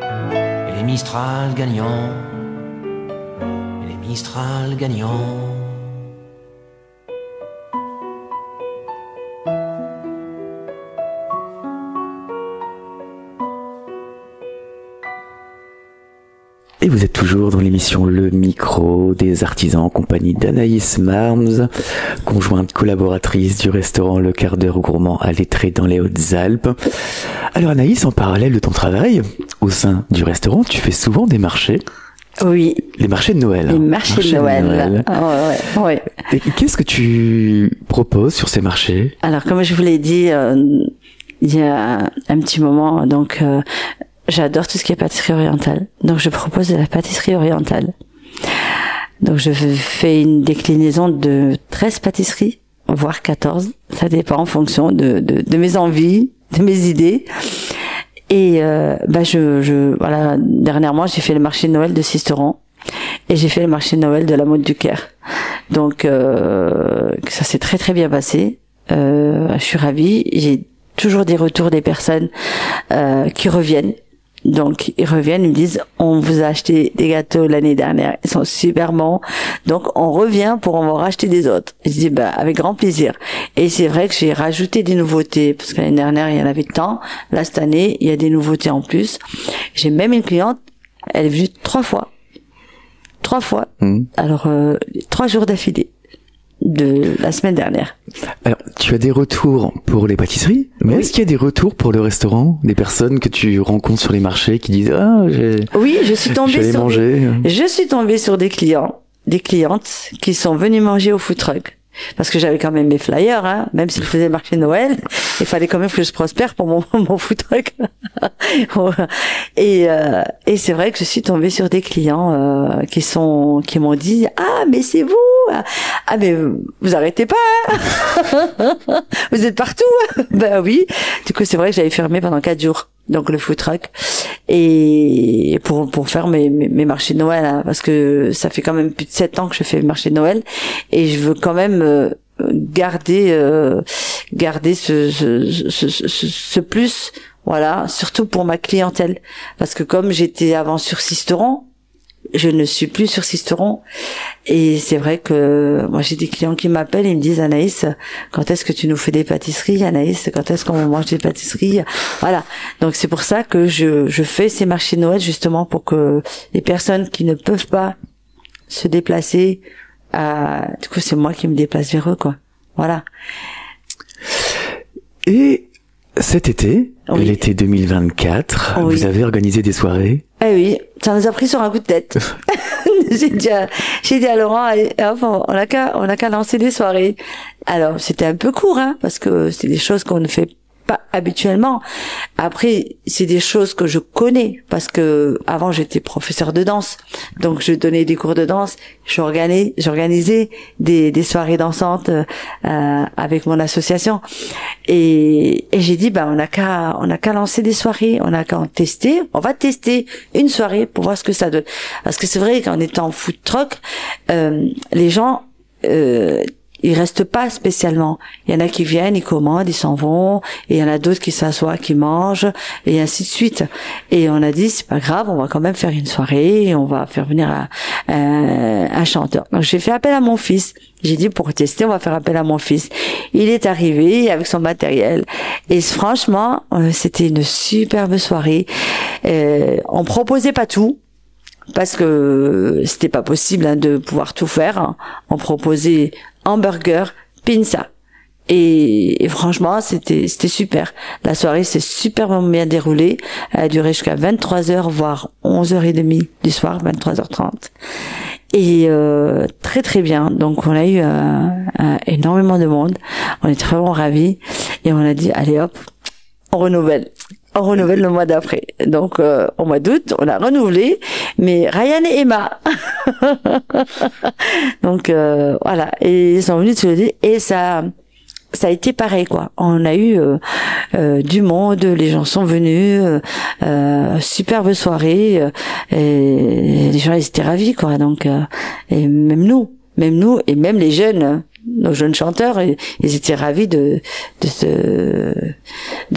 et les Mistral gagnants, et les Mistral gagnants. Et vous êtes toujours dans l'émission Le Micro des artisans en compagnie d'Anaïs Marms, conjointe collaboratrice du restaurant Le Quart d'heure gourmand à Lettré dans les Hautes-Alpes. Alors Anaïs, en parallèle de ton travail, au sein du restaurant, tu fais souvent des marchés. Oui. Les marchés de Noël. Les marchés de Noël. Oh, ouais. Et qu'est-ce que tu proposes sur ces marchés? Alors, comme je vous l'ai dit, il y a un petit moment, donc... j'adore tout ce qui est pâtisserie orientale. Donc, je propose de la pâtisserie orientale. Donc, je fais une déclinaison de 13 pâtisseries, voire 14. Ça dépend en fonction de mes envies, de mes idées. Et, voilà, dernièrement, j'ai fait le marché de Noël de Sisteron. Et j'ai fait le marché de Noël de la Motte du Caire. Donc, ça s'est très très bien passé. Je suis ravie. J'ai toujours des retours des personnes, qui reviennent. Donc, ils reviennent, ils me disent, on vous a acheté des gâteaux l'année dernière, ils sont super bons, donc on revient pour en racheter des autres. Je dis, avec grand plaisir. Et c'est vrai que j'ai rajouté des nouveautés, parce que l'année dernière, il y en avait tant. Là, cette année, il y a des nouveautés en plus. J'ai même une cliente, elle est venue 3 fois. 3 fois. Alors, 3 jours d'affilée. De la semaine dernière. Alors, tu as des retours pour les pâtisseries, mais oui. Est-ce qu'il y a des retours pour le restaurant? Des personnes que tu rencontres sur les marchés qui disent oui, je suis tombée sur des clients, des clientes qui sont venues manger au food truck. Parce que j'avais quand même mes flyers, hein, même s'il faisait marché Noël, il fallait quand même que je prospère pour mon food truck. Et c'est vrai que je suis tombée sur des clients qui m'ont dit, ah mais c'est vous, ah mais vous arrêtez pas, hein. Vous êtes partout. Ben oui. Du coup c'est vrai que j'avais fermé pendant 4 jours. Donc le food truck, et pour faire mes marchés de Noël, hein, parce que ça fait quand même plus de 7 ans que je fais le marché de Noël, et je veux quand même garder ce plus, voilà, surtout pour ma clientèle, parce que comme j'étais avant sur Sisteron, je ne suis plus sur Sisteron, et c'est vrai que moi j'ai des clients qui m'appellent et ils me disent, Anaïs, quand est-ce que tu nous fais des pâtisseries? Anaïs, quand est-ce qu'on mange des pâtisseries? Voilà. Donc c'est pour ça que je fais ces marchés de Noël, justement pour que les personnes qui ne peuvent pas se déplacer, du coup c'est moi qui me déplace vers eux, quoi. Voilà. Et cet été, oui. L'été 2024, oui. Vous avez organisé des soirées? Eh oui, ça nous a pris sur un coup de tête. J'ai dit à Laurent, allez, enfin, on a qu'à lancer des soirées. Alors, c'était un peu court, hein, parce que c'est des choses qu'on ne fait pas habituellement. Après, c'est des choses que je connais, parce que avant j'étais professeur de danse, donc je donnais des cours de danse, j'organisais des soirées dansantes avec mon association, et j'ai dit on n'a qu'à lancer des soirées, on n'a qu'à en tester, on va tester une soirée pour voir ce que ça donne, parce que c'est vrai qu'en étant food truck, les gens ils restent pas spécialement. Il y en a qui viennent, ils commandent, ils s'en vont, et il y en a d'autres qui s'assoient, qui mangent, et ainsi de suite. Et on a dit, c'est pas grave, on va quand même faire une soirée, et on va faire venir un chanteur. Donc j'ai fait appel à mon fils. J'ai dit, pour tester, on va faire appel à mon fils. Il est arrivé avec son matériel. Et franchement, c'était une superbe soirée. On proposait pas tout, parce que c'était pas possible de pouvoir tout faire. On proposait hamburger, pizza. Et franchement, c'était super. La soirée s'est super bien déroulée. Elle a duré jusqu'à 23h, voire 11h30 du soir, 23h30. Et très très bien. Donc on a eu énormément de monde. On est vraiment ravis et on a dit allez hop, on renouvelle le mois d'après. Donc au mois d'août, on a renouvelé, mais Ryan et Emma. Donc voilà, et ils sont venus tous les deux et ça a été pareil quoi. On a eu du monde, les gens sont venus, superbe soirée, et les gens ils étaient ravis quoi. Donc et même nous et même les jeunes, nos jeunes chanteurs, ils étaient ravis de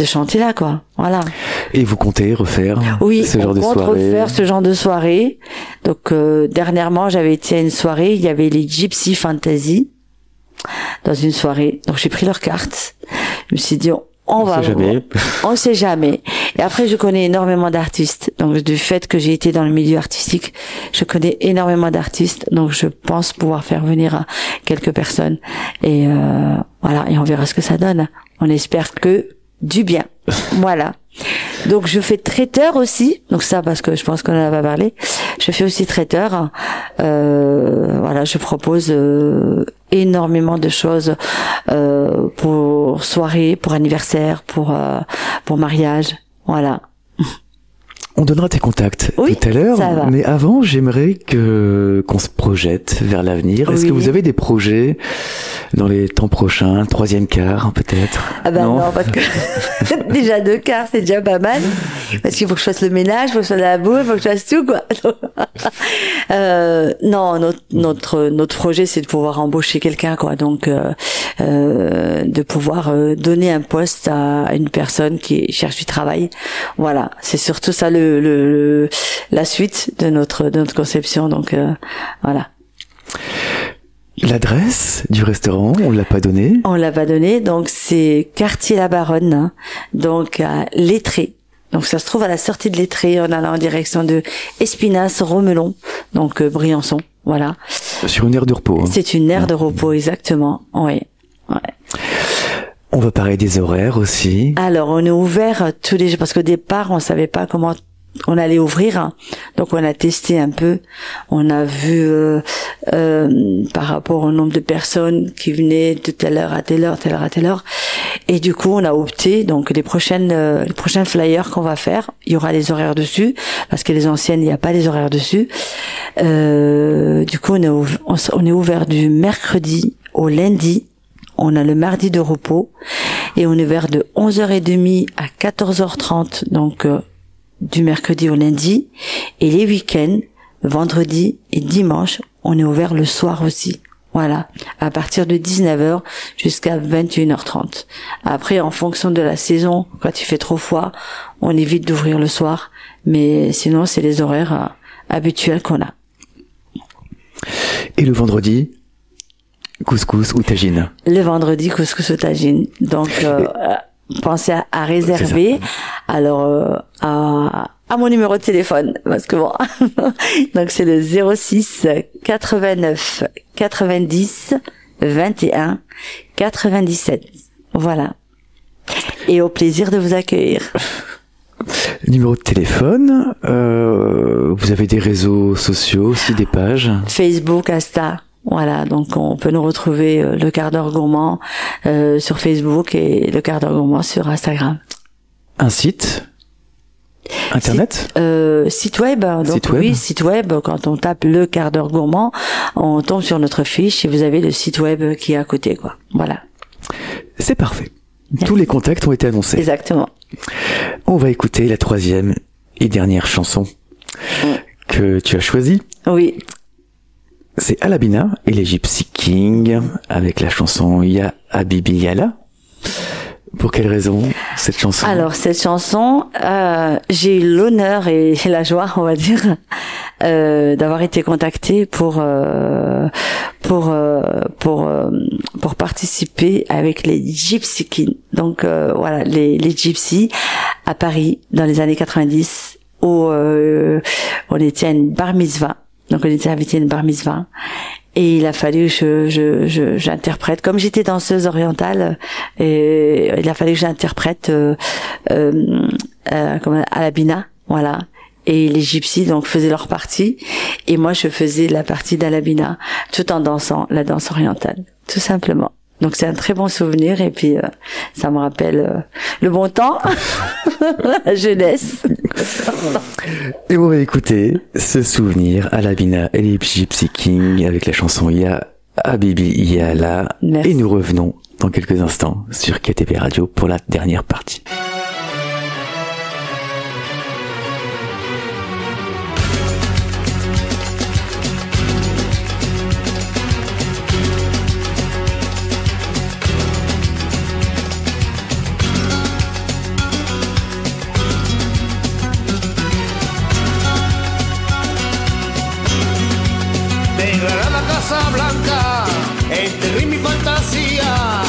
chanter là quoi. Voilà. Et vous comptez refaire ce genre de soirée? Oui, on compte refaire ce genre de soirée. Donc dernièrement, j'avais été à une soirée, il y avait les Gypsy Fantasy dans une soirée. Donc j'ai pris leur carte. Je me suis dit on sait jamais. Et après je connais énormément d'artistes. Donc du fait que j'ai été dans le milieu artistique, je connais énormément d'artistes. Donc je pense pouvoir faire venir quelques personnes. Et voilà, et on verra ce que ça donne. On espère que du bien. Voilà. Donc je fais traiteur aussi. Donc ça parce que je pense qu'on en a pas parlé. Je fais aussi traiteur. Voilà, je propose énormément de choses pour soirée, pour anniversaire, pour mariage. Voilà. On donnera tes contacts tout à l'heure, mais avant, j'aimerais qu'on se projette vers l'avenir. Est-ce que vous avez des projets dans les temps prochains, le 3e quart peut-être? Ah ben non, parce que déjà 2 quarts, c'est déjà pas mal. Parce qu'il faut que je fasse le ménage, il faut que je fasse la bouffe, il faut que je fasse tout, quoi. Non, notre projet, c'est de pouvoir embaucher quelqu'un, quoi. Donc, de pouvoir donner un poste à une personne qui cherche du travail. Voilà, c'est surtout ça la suite de notre conception. Donc, voilà. L'adresse du restaurant, on l'a pas donnée. On l'a pas donnée, donc c'est quartier La Baronne, hein, donc à Lettré. Donc ça se trouve à la sortie de Lettré, en allant en direction de Espinasse, Romelon, donc Briançon, voilà. Sur une aire de repos. Hein. C'est une aire de repos, exactement, oui. Ouais. On va parler des horaires aussi. Alors on est ouvert tous les jours, parce qu'au départ on savait pas comment on allait ouvrir, donc on a testé un peu, on a vu par rapport au nombre de personnes qui venaient de telle heure à telle heure, et du coup on a opté, donc les prochains flyers qu'on va faire, il y aura les horaires dessus, parce que les anciennes il n'y a pas les horaires dessus. Du coup on est ouvert du mercredi au lundi. On a le mardi de repos et on est ouvert de 11h30 à 14h30, donc du mercredi au lundi, et les week-ends, vendredi et dimanche, on est ouvert le soir aussi. Voilà, à partir de 19h jusqu'à 21h30. Après, en fonction de la saison, quand il fait trop froid, on évite d'ouvrir le soir, mais sinon c'est les horaires habituels qu'on a. Et le vendredi, couscous ou tagine? Le vendredi, couscous ou tagine. Donc pensez à réserver. Alors à mon numéro de téléphone, parce que bon, donc c'est le 06 89 90 21 97. Voilà. Et au plaisir de vous accueillir. Numéro de téléphone, vous avez des réseaux sociaux aussi, des pages? Facebook, Insta. Voilà, donc on peut nous retrouver le quart d'heure gourmand sur Facebook et le quart d'heure gourmand sur Instagram. Un site internet? Site web. Donc oui, site web. Quand on tape le quart d'heure gourmand, on tombe sur notre fiche et vous avez le site web qui est à côté, quoi. Voilà. C'est parfait. Merci. Tous les contacts ont été annoncés. Exactement. On va écouter la 3e et dernière chanson que tu as choisie. Oui. C'est Alabina et les Gypsy Kings avec la chanson Ya Habibi Yala. Pour quelle raison cette chanson? Alors cette chanson, j'ai eu l'honneur et la joie, on va dire, d'avoir été contactée pour participer avec les Gypsy Kings. Donc voilà, les Gypsy à Paris dans les années 90 où on était à une bar mitzvah. Donc on était invité à une bar mitzvah et il a fallu que j'interprète, comme j'étais danseuse orientale, et il a fallu que j'interprète comme Alabina, voilà. et les gypsies donc faisaient leur partie et moi je faisais la partie d'Alabina tout en dansant la danse orientale, tout simplement. Donc c'est un très bon souvenir et puis ça me rappelle le bon temps, la jeunesse. Et on va écouter ce souvenir Alabina et les Gypsy Kings avec la chanson Ya Habibi Ya La. Et nous revenons dans quelques instants sur KTB Radio pour la dernière partie. Blanca, entre ritmo y fantasía,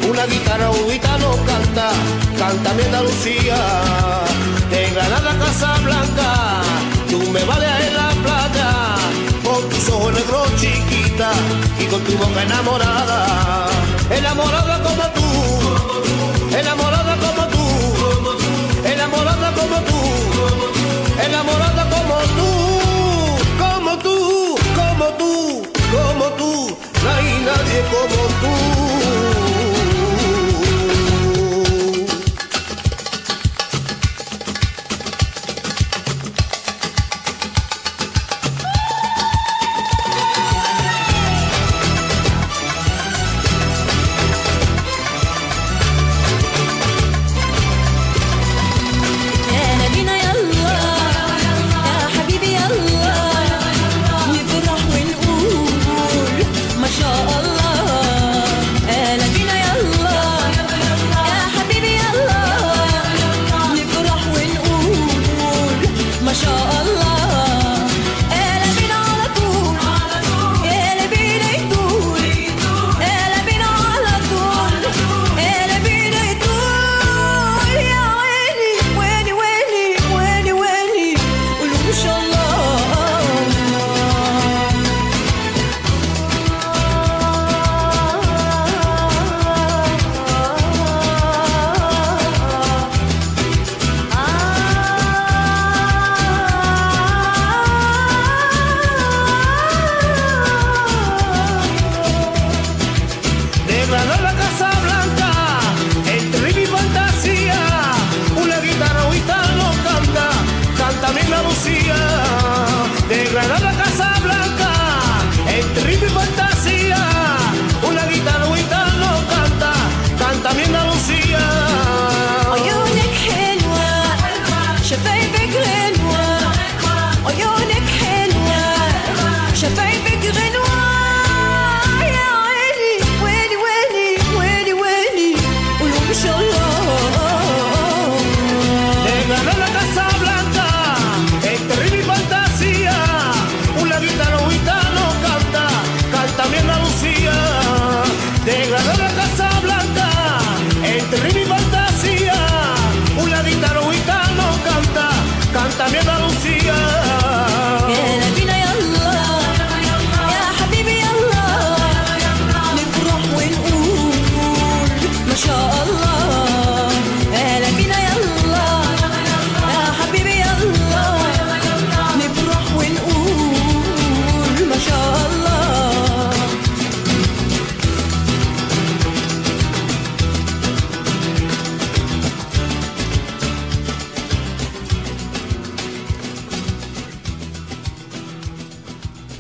una guitarra un gitano canta, canta mi Andalucía. De Granada a Casablanca, tú me vales en la playa, con tus ojos negros chiquita y con tu boca enamorada, enamorada como tú, enamorada como tú, enamorada como tú, enamorada como tú, como tú, como tú. Como tú, no hay nadie como tú.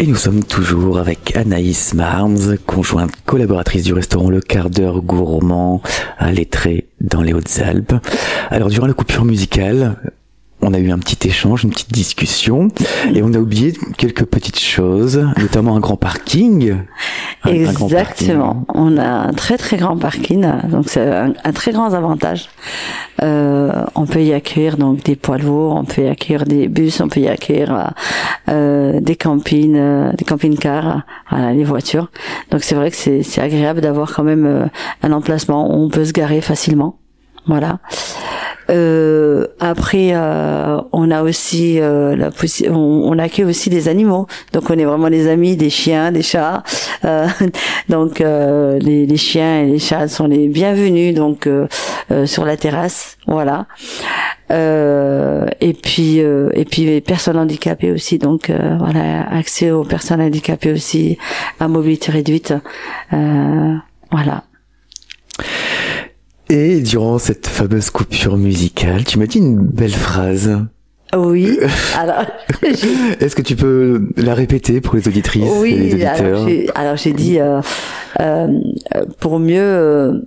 Et nous sommes toujours avec Anaïs Marnes, conjointe collaboratrice du restaurant Le Quart d'Heure Gourmand à Lettré dans les Hautes-Alpes. Alors durant la coupure musicale, on a eu un petit échange, une petite discussion, et on a oublié quelques petites choses, notamment un grand parking. Exactement. On a un très très grand parking, donc c'est un très grand avantage. On peut y accueillir donc des poids lourds, on peut y accueillir des bus, on peut y accueillir des camping-cars, voilà, les voitures. Donc c'est vrai que c'est agréable d'avoir quand même un emplacement où on peut se garer facilement. Voilà. après, on a aussi on accueille aussi des animaux. Donc on est vraiment des amis des chiens, des chats. Donc les chiens et les chats sont les bienvenus donc sur la terrasse, voilà. Et puis les personnes handicapées aussi, donc voilà, accès aux personnes handicapées aussi à mobilité réduite, voilà. Et durant cette fameuse coupure musicale, tu m'as dit une belle phrase. Oui. Alors, est-ce que tu peux la répéter pour les auditrices et les auditeurs? Alors j'ai dit pour mieux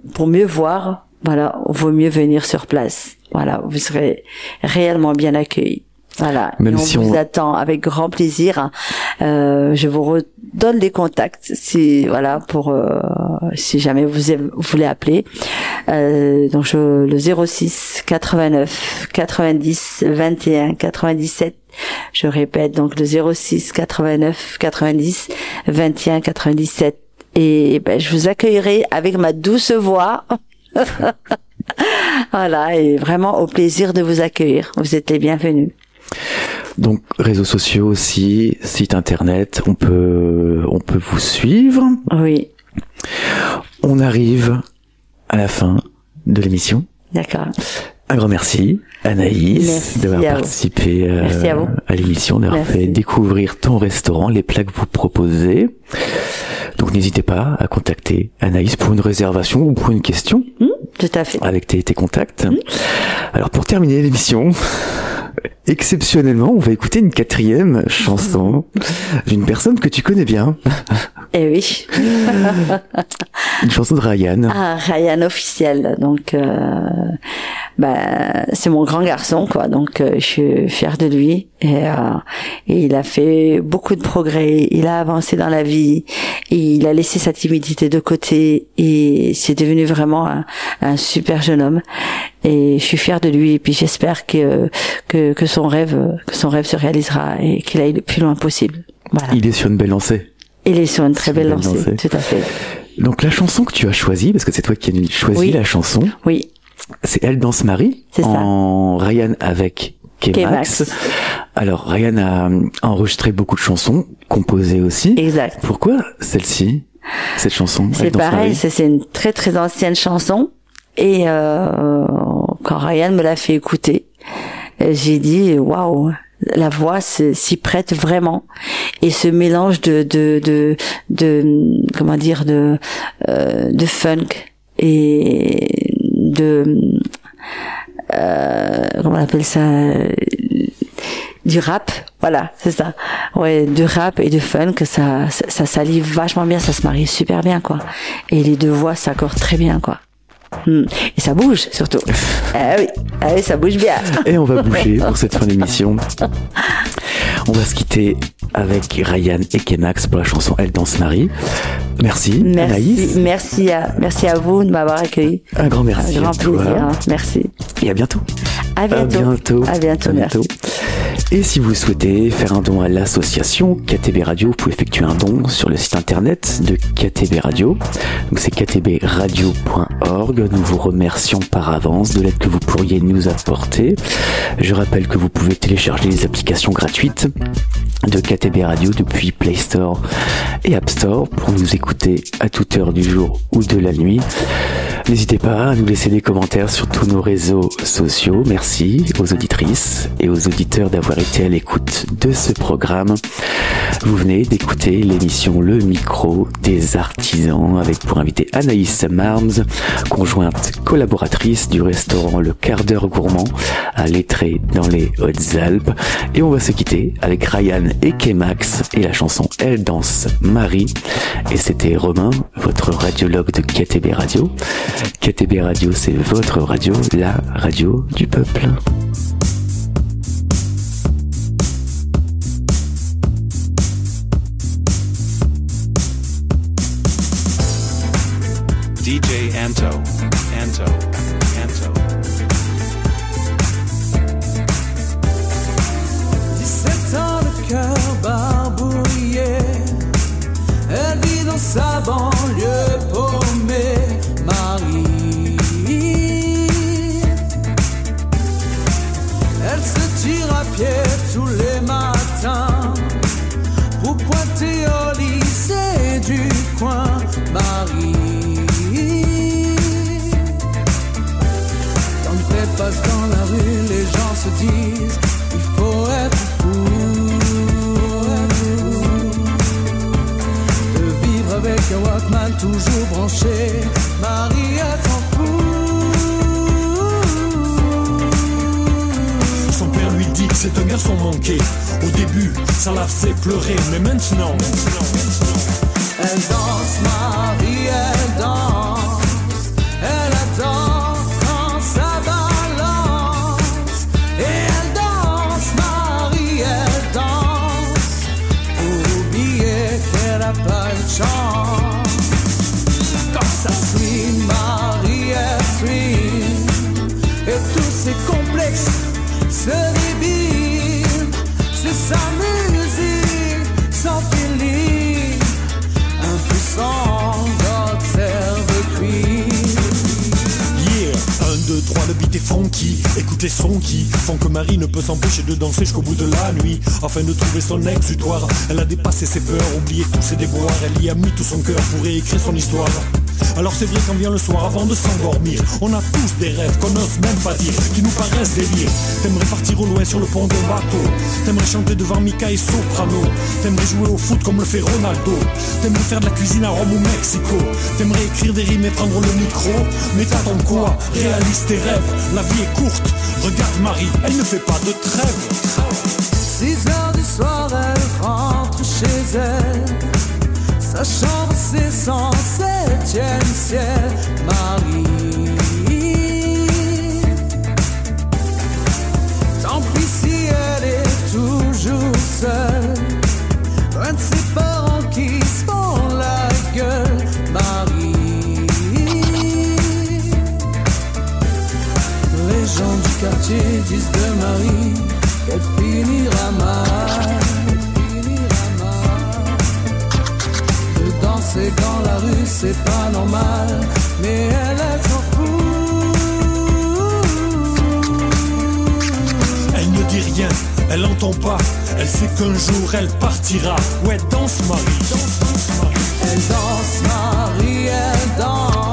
voir, voilà, vaut mieux venir sur place. Voilà, vous serez réellement bien accueillis. Voilà, même et si on vous attend avec grand plaisir. Je vous redonne les contacts si jamais vous voulez appeler. Donc le 06 89 90 21 97. Je répète, donc le 06 89 90 21 97. Et je vous accueillerai avec ma douce voix. Voilà, et vraiment au plaisir de vous accueillir. Vous êtes les bienvenus. Donc réseaux sociaux aussi, site internet, on peut vous suivre. Oui. On arrive à la fin de l'émission. D'accord. Un grand merci Anaïs d'avoir participé à l'émission, d'avoir fait découvrir ton restaurant, les plats que vous proposez. Donc n'hésitez pas à contacter Anaïs pour une réservation ou pour une question. Tout à fait. Avec tes contacts. Alors pour terminer l'émission, exceptionnellement, on va écouter une 4e chanson d'une personne que tu connais bien. Eh oui. Une chanson de Ryan. Ah, Ryan officiel. Donc, c'est mon grand garçon, quoi. Donc, je suis fière de lui. Et il a fait beaucoup de progrès. Il a avancé dans la vie. Et il a laissé sa timidité de côté. Et c'est devenu vraiment un super jeune homme. Et je suis fière de lui. Et puis, j'espère que son rêve se réalisera et qu'il aille le plus loin possible. Voilà. Il est sur une belle lancée. Il est sur une très belle lancée. Tout à fait. Donc la chanson que tu as choisie, parce que c'est toi qui as choisi la chanson. Oui. C'est Elle danse Marie. C'est ça. En Ryan avec K-Max. Alors Ryan a enregistré beaucoup de chansons, composé aussi. Exact. Pourquoi celle-ci, cette chanson? C'est pareil, c'est une très très ancienne chanson. Et quand Ryan me l'a fait écouter, j'ai dit waouh. La voix s'y prête vraiment, et ce mélange de comment dire de funk et de comment on appelle ça, du rap, voilà, c'est ça. Ouais, de rap et de funk, ça s'allie vachement bien, ça se marie super bien, quoi. Et les deux voix s'accordent très bien, quoi. Et ça bouge surtout. Ah oui, ça bouge bien. Et on va bouger pour cette fin d'émission. On va se quitter avec Ryan et K-Max pour la chanson Elle danse Marie. Merci Anaïs. Merci à vous de m'avoir accueilli. Un grand merci. Un grand plaisir. Hein. Merci. Et à bientôt. À bientôt. Merci. Et si vous souhaitez faire un don à l'association KTB Radio, vous pouvez effectuer un don sur le site internet de KTB Radio. Donc c'est ktbradio.org. Nous vous remercions par avance de l'aide que vous pourriez nous apporter. Je rappelle que vous pouvez télécharger les applications gratuites de KTB Radio depuis Play Store et App Store pour nous écouter à toute heure du jour ou de la nuit. N'hésitez pas à nous laisser des commentaires sur tous nos réseaux sociaux. Merci aux auditrices et aux auditeurs d'avoir été à l'écoute de ce programme. Vous venez d'écouter l'émission Le Micro des Artisans avec pour invité Anaïs Marms, conjointe collaboratrice du restaurant Le Quart d'Heure Gourmand à Lettré dans les Hautes-Alpes. Et on va se quitter avec Ryan et K-Max et la chanson Elle danse Marie. Et c'était Romain, votre radiologue de KTB Radio. KTB Radio, c'est votre radio, la radio du peuple. DJ Anto. 17 ans, le cœur barbouillé, elle vit dans sa banlieue paumée, Marie. Elle se tire à pied tous les matins pour pointer au lycée du coin. Marie, quand elle passe dans la rue, les gens se disent il faut être fou de vivre avec un Walkman toujours branché. Marie, elle s'en fout. Son père lui dit que c'est un garçon manqué. Au début, ça la faisait pleurer, mais maintenant. Elle danse, Marie, elle danse. Elle adore quand ça balance. Et elle danse, Marie, elle danse. Pour oublier qu'elle a pas de chance. Quand ça swing, Marie, elle swing. Et tous ses complexes se débile, c'est sa musique sans feeling, un puissant d'observe cuir. Yeah, 1, 2, 3, le beat est funky. Écoute les sons qui font que Marie ne peut s'empêcher de danser jusqu'au bout de la nuit. Afin de trouver son exutoire, elle a dépassé ses peurs, oublié tous ses déboires. Elle y a mis tout son cœur pour réécrire son histoire. Alors c'est vrai quand vient le soir avant de s'endormir, on a tous des rêves qu'on n'ose même pas dire, qui nous paraissent délire. T'aimerais partir au loin sur le pont d'un bateau, t'aimerais chanter devant Mika et Soprano, t'aimerais jouer au foot comme le fait Ronaldo, t'aimerais faire de la cuisine à Rome ou Mexico, t'aimerais écrire des rimes et prendre le micro. Mais t'attends quoi? Réalise tes rêves, la vie est courte. Regarde Marie, elle ne fait pas de trêve. 6h du soir, elle rentre chez elle. Sa chambre c'est son 7e ciel. Marie, tant pis si elle est toujours seule, loin de ses parents qui se font la gueule. Marie, les gens du quartier disent de Marie qu'elle finira mal. Danser dans la rue c'est pas normal, mais elle s'en fout. Elle ne dit rien, elle entend pas, elle sait qu'un jour elle partira. Ouais, danse Marie, danse Marie. Elle danse Marie, elle danse.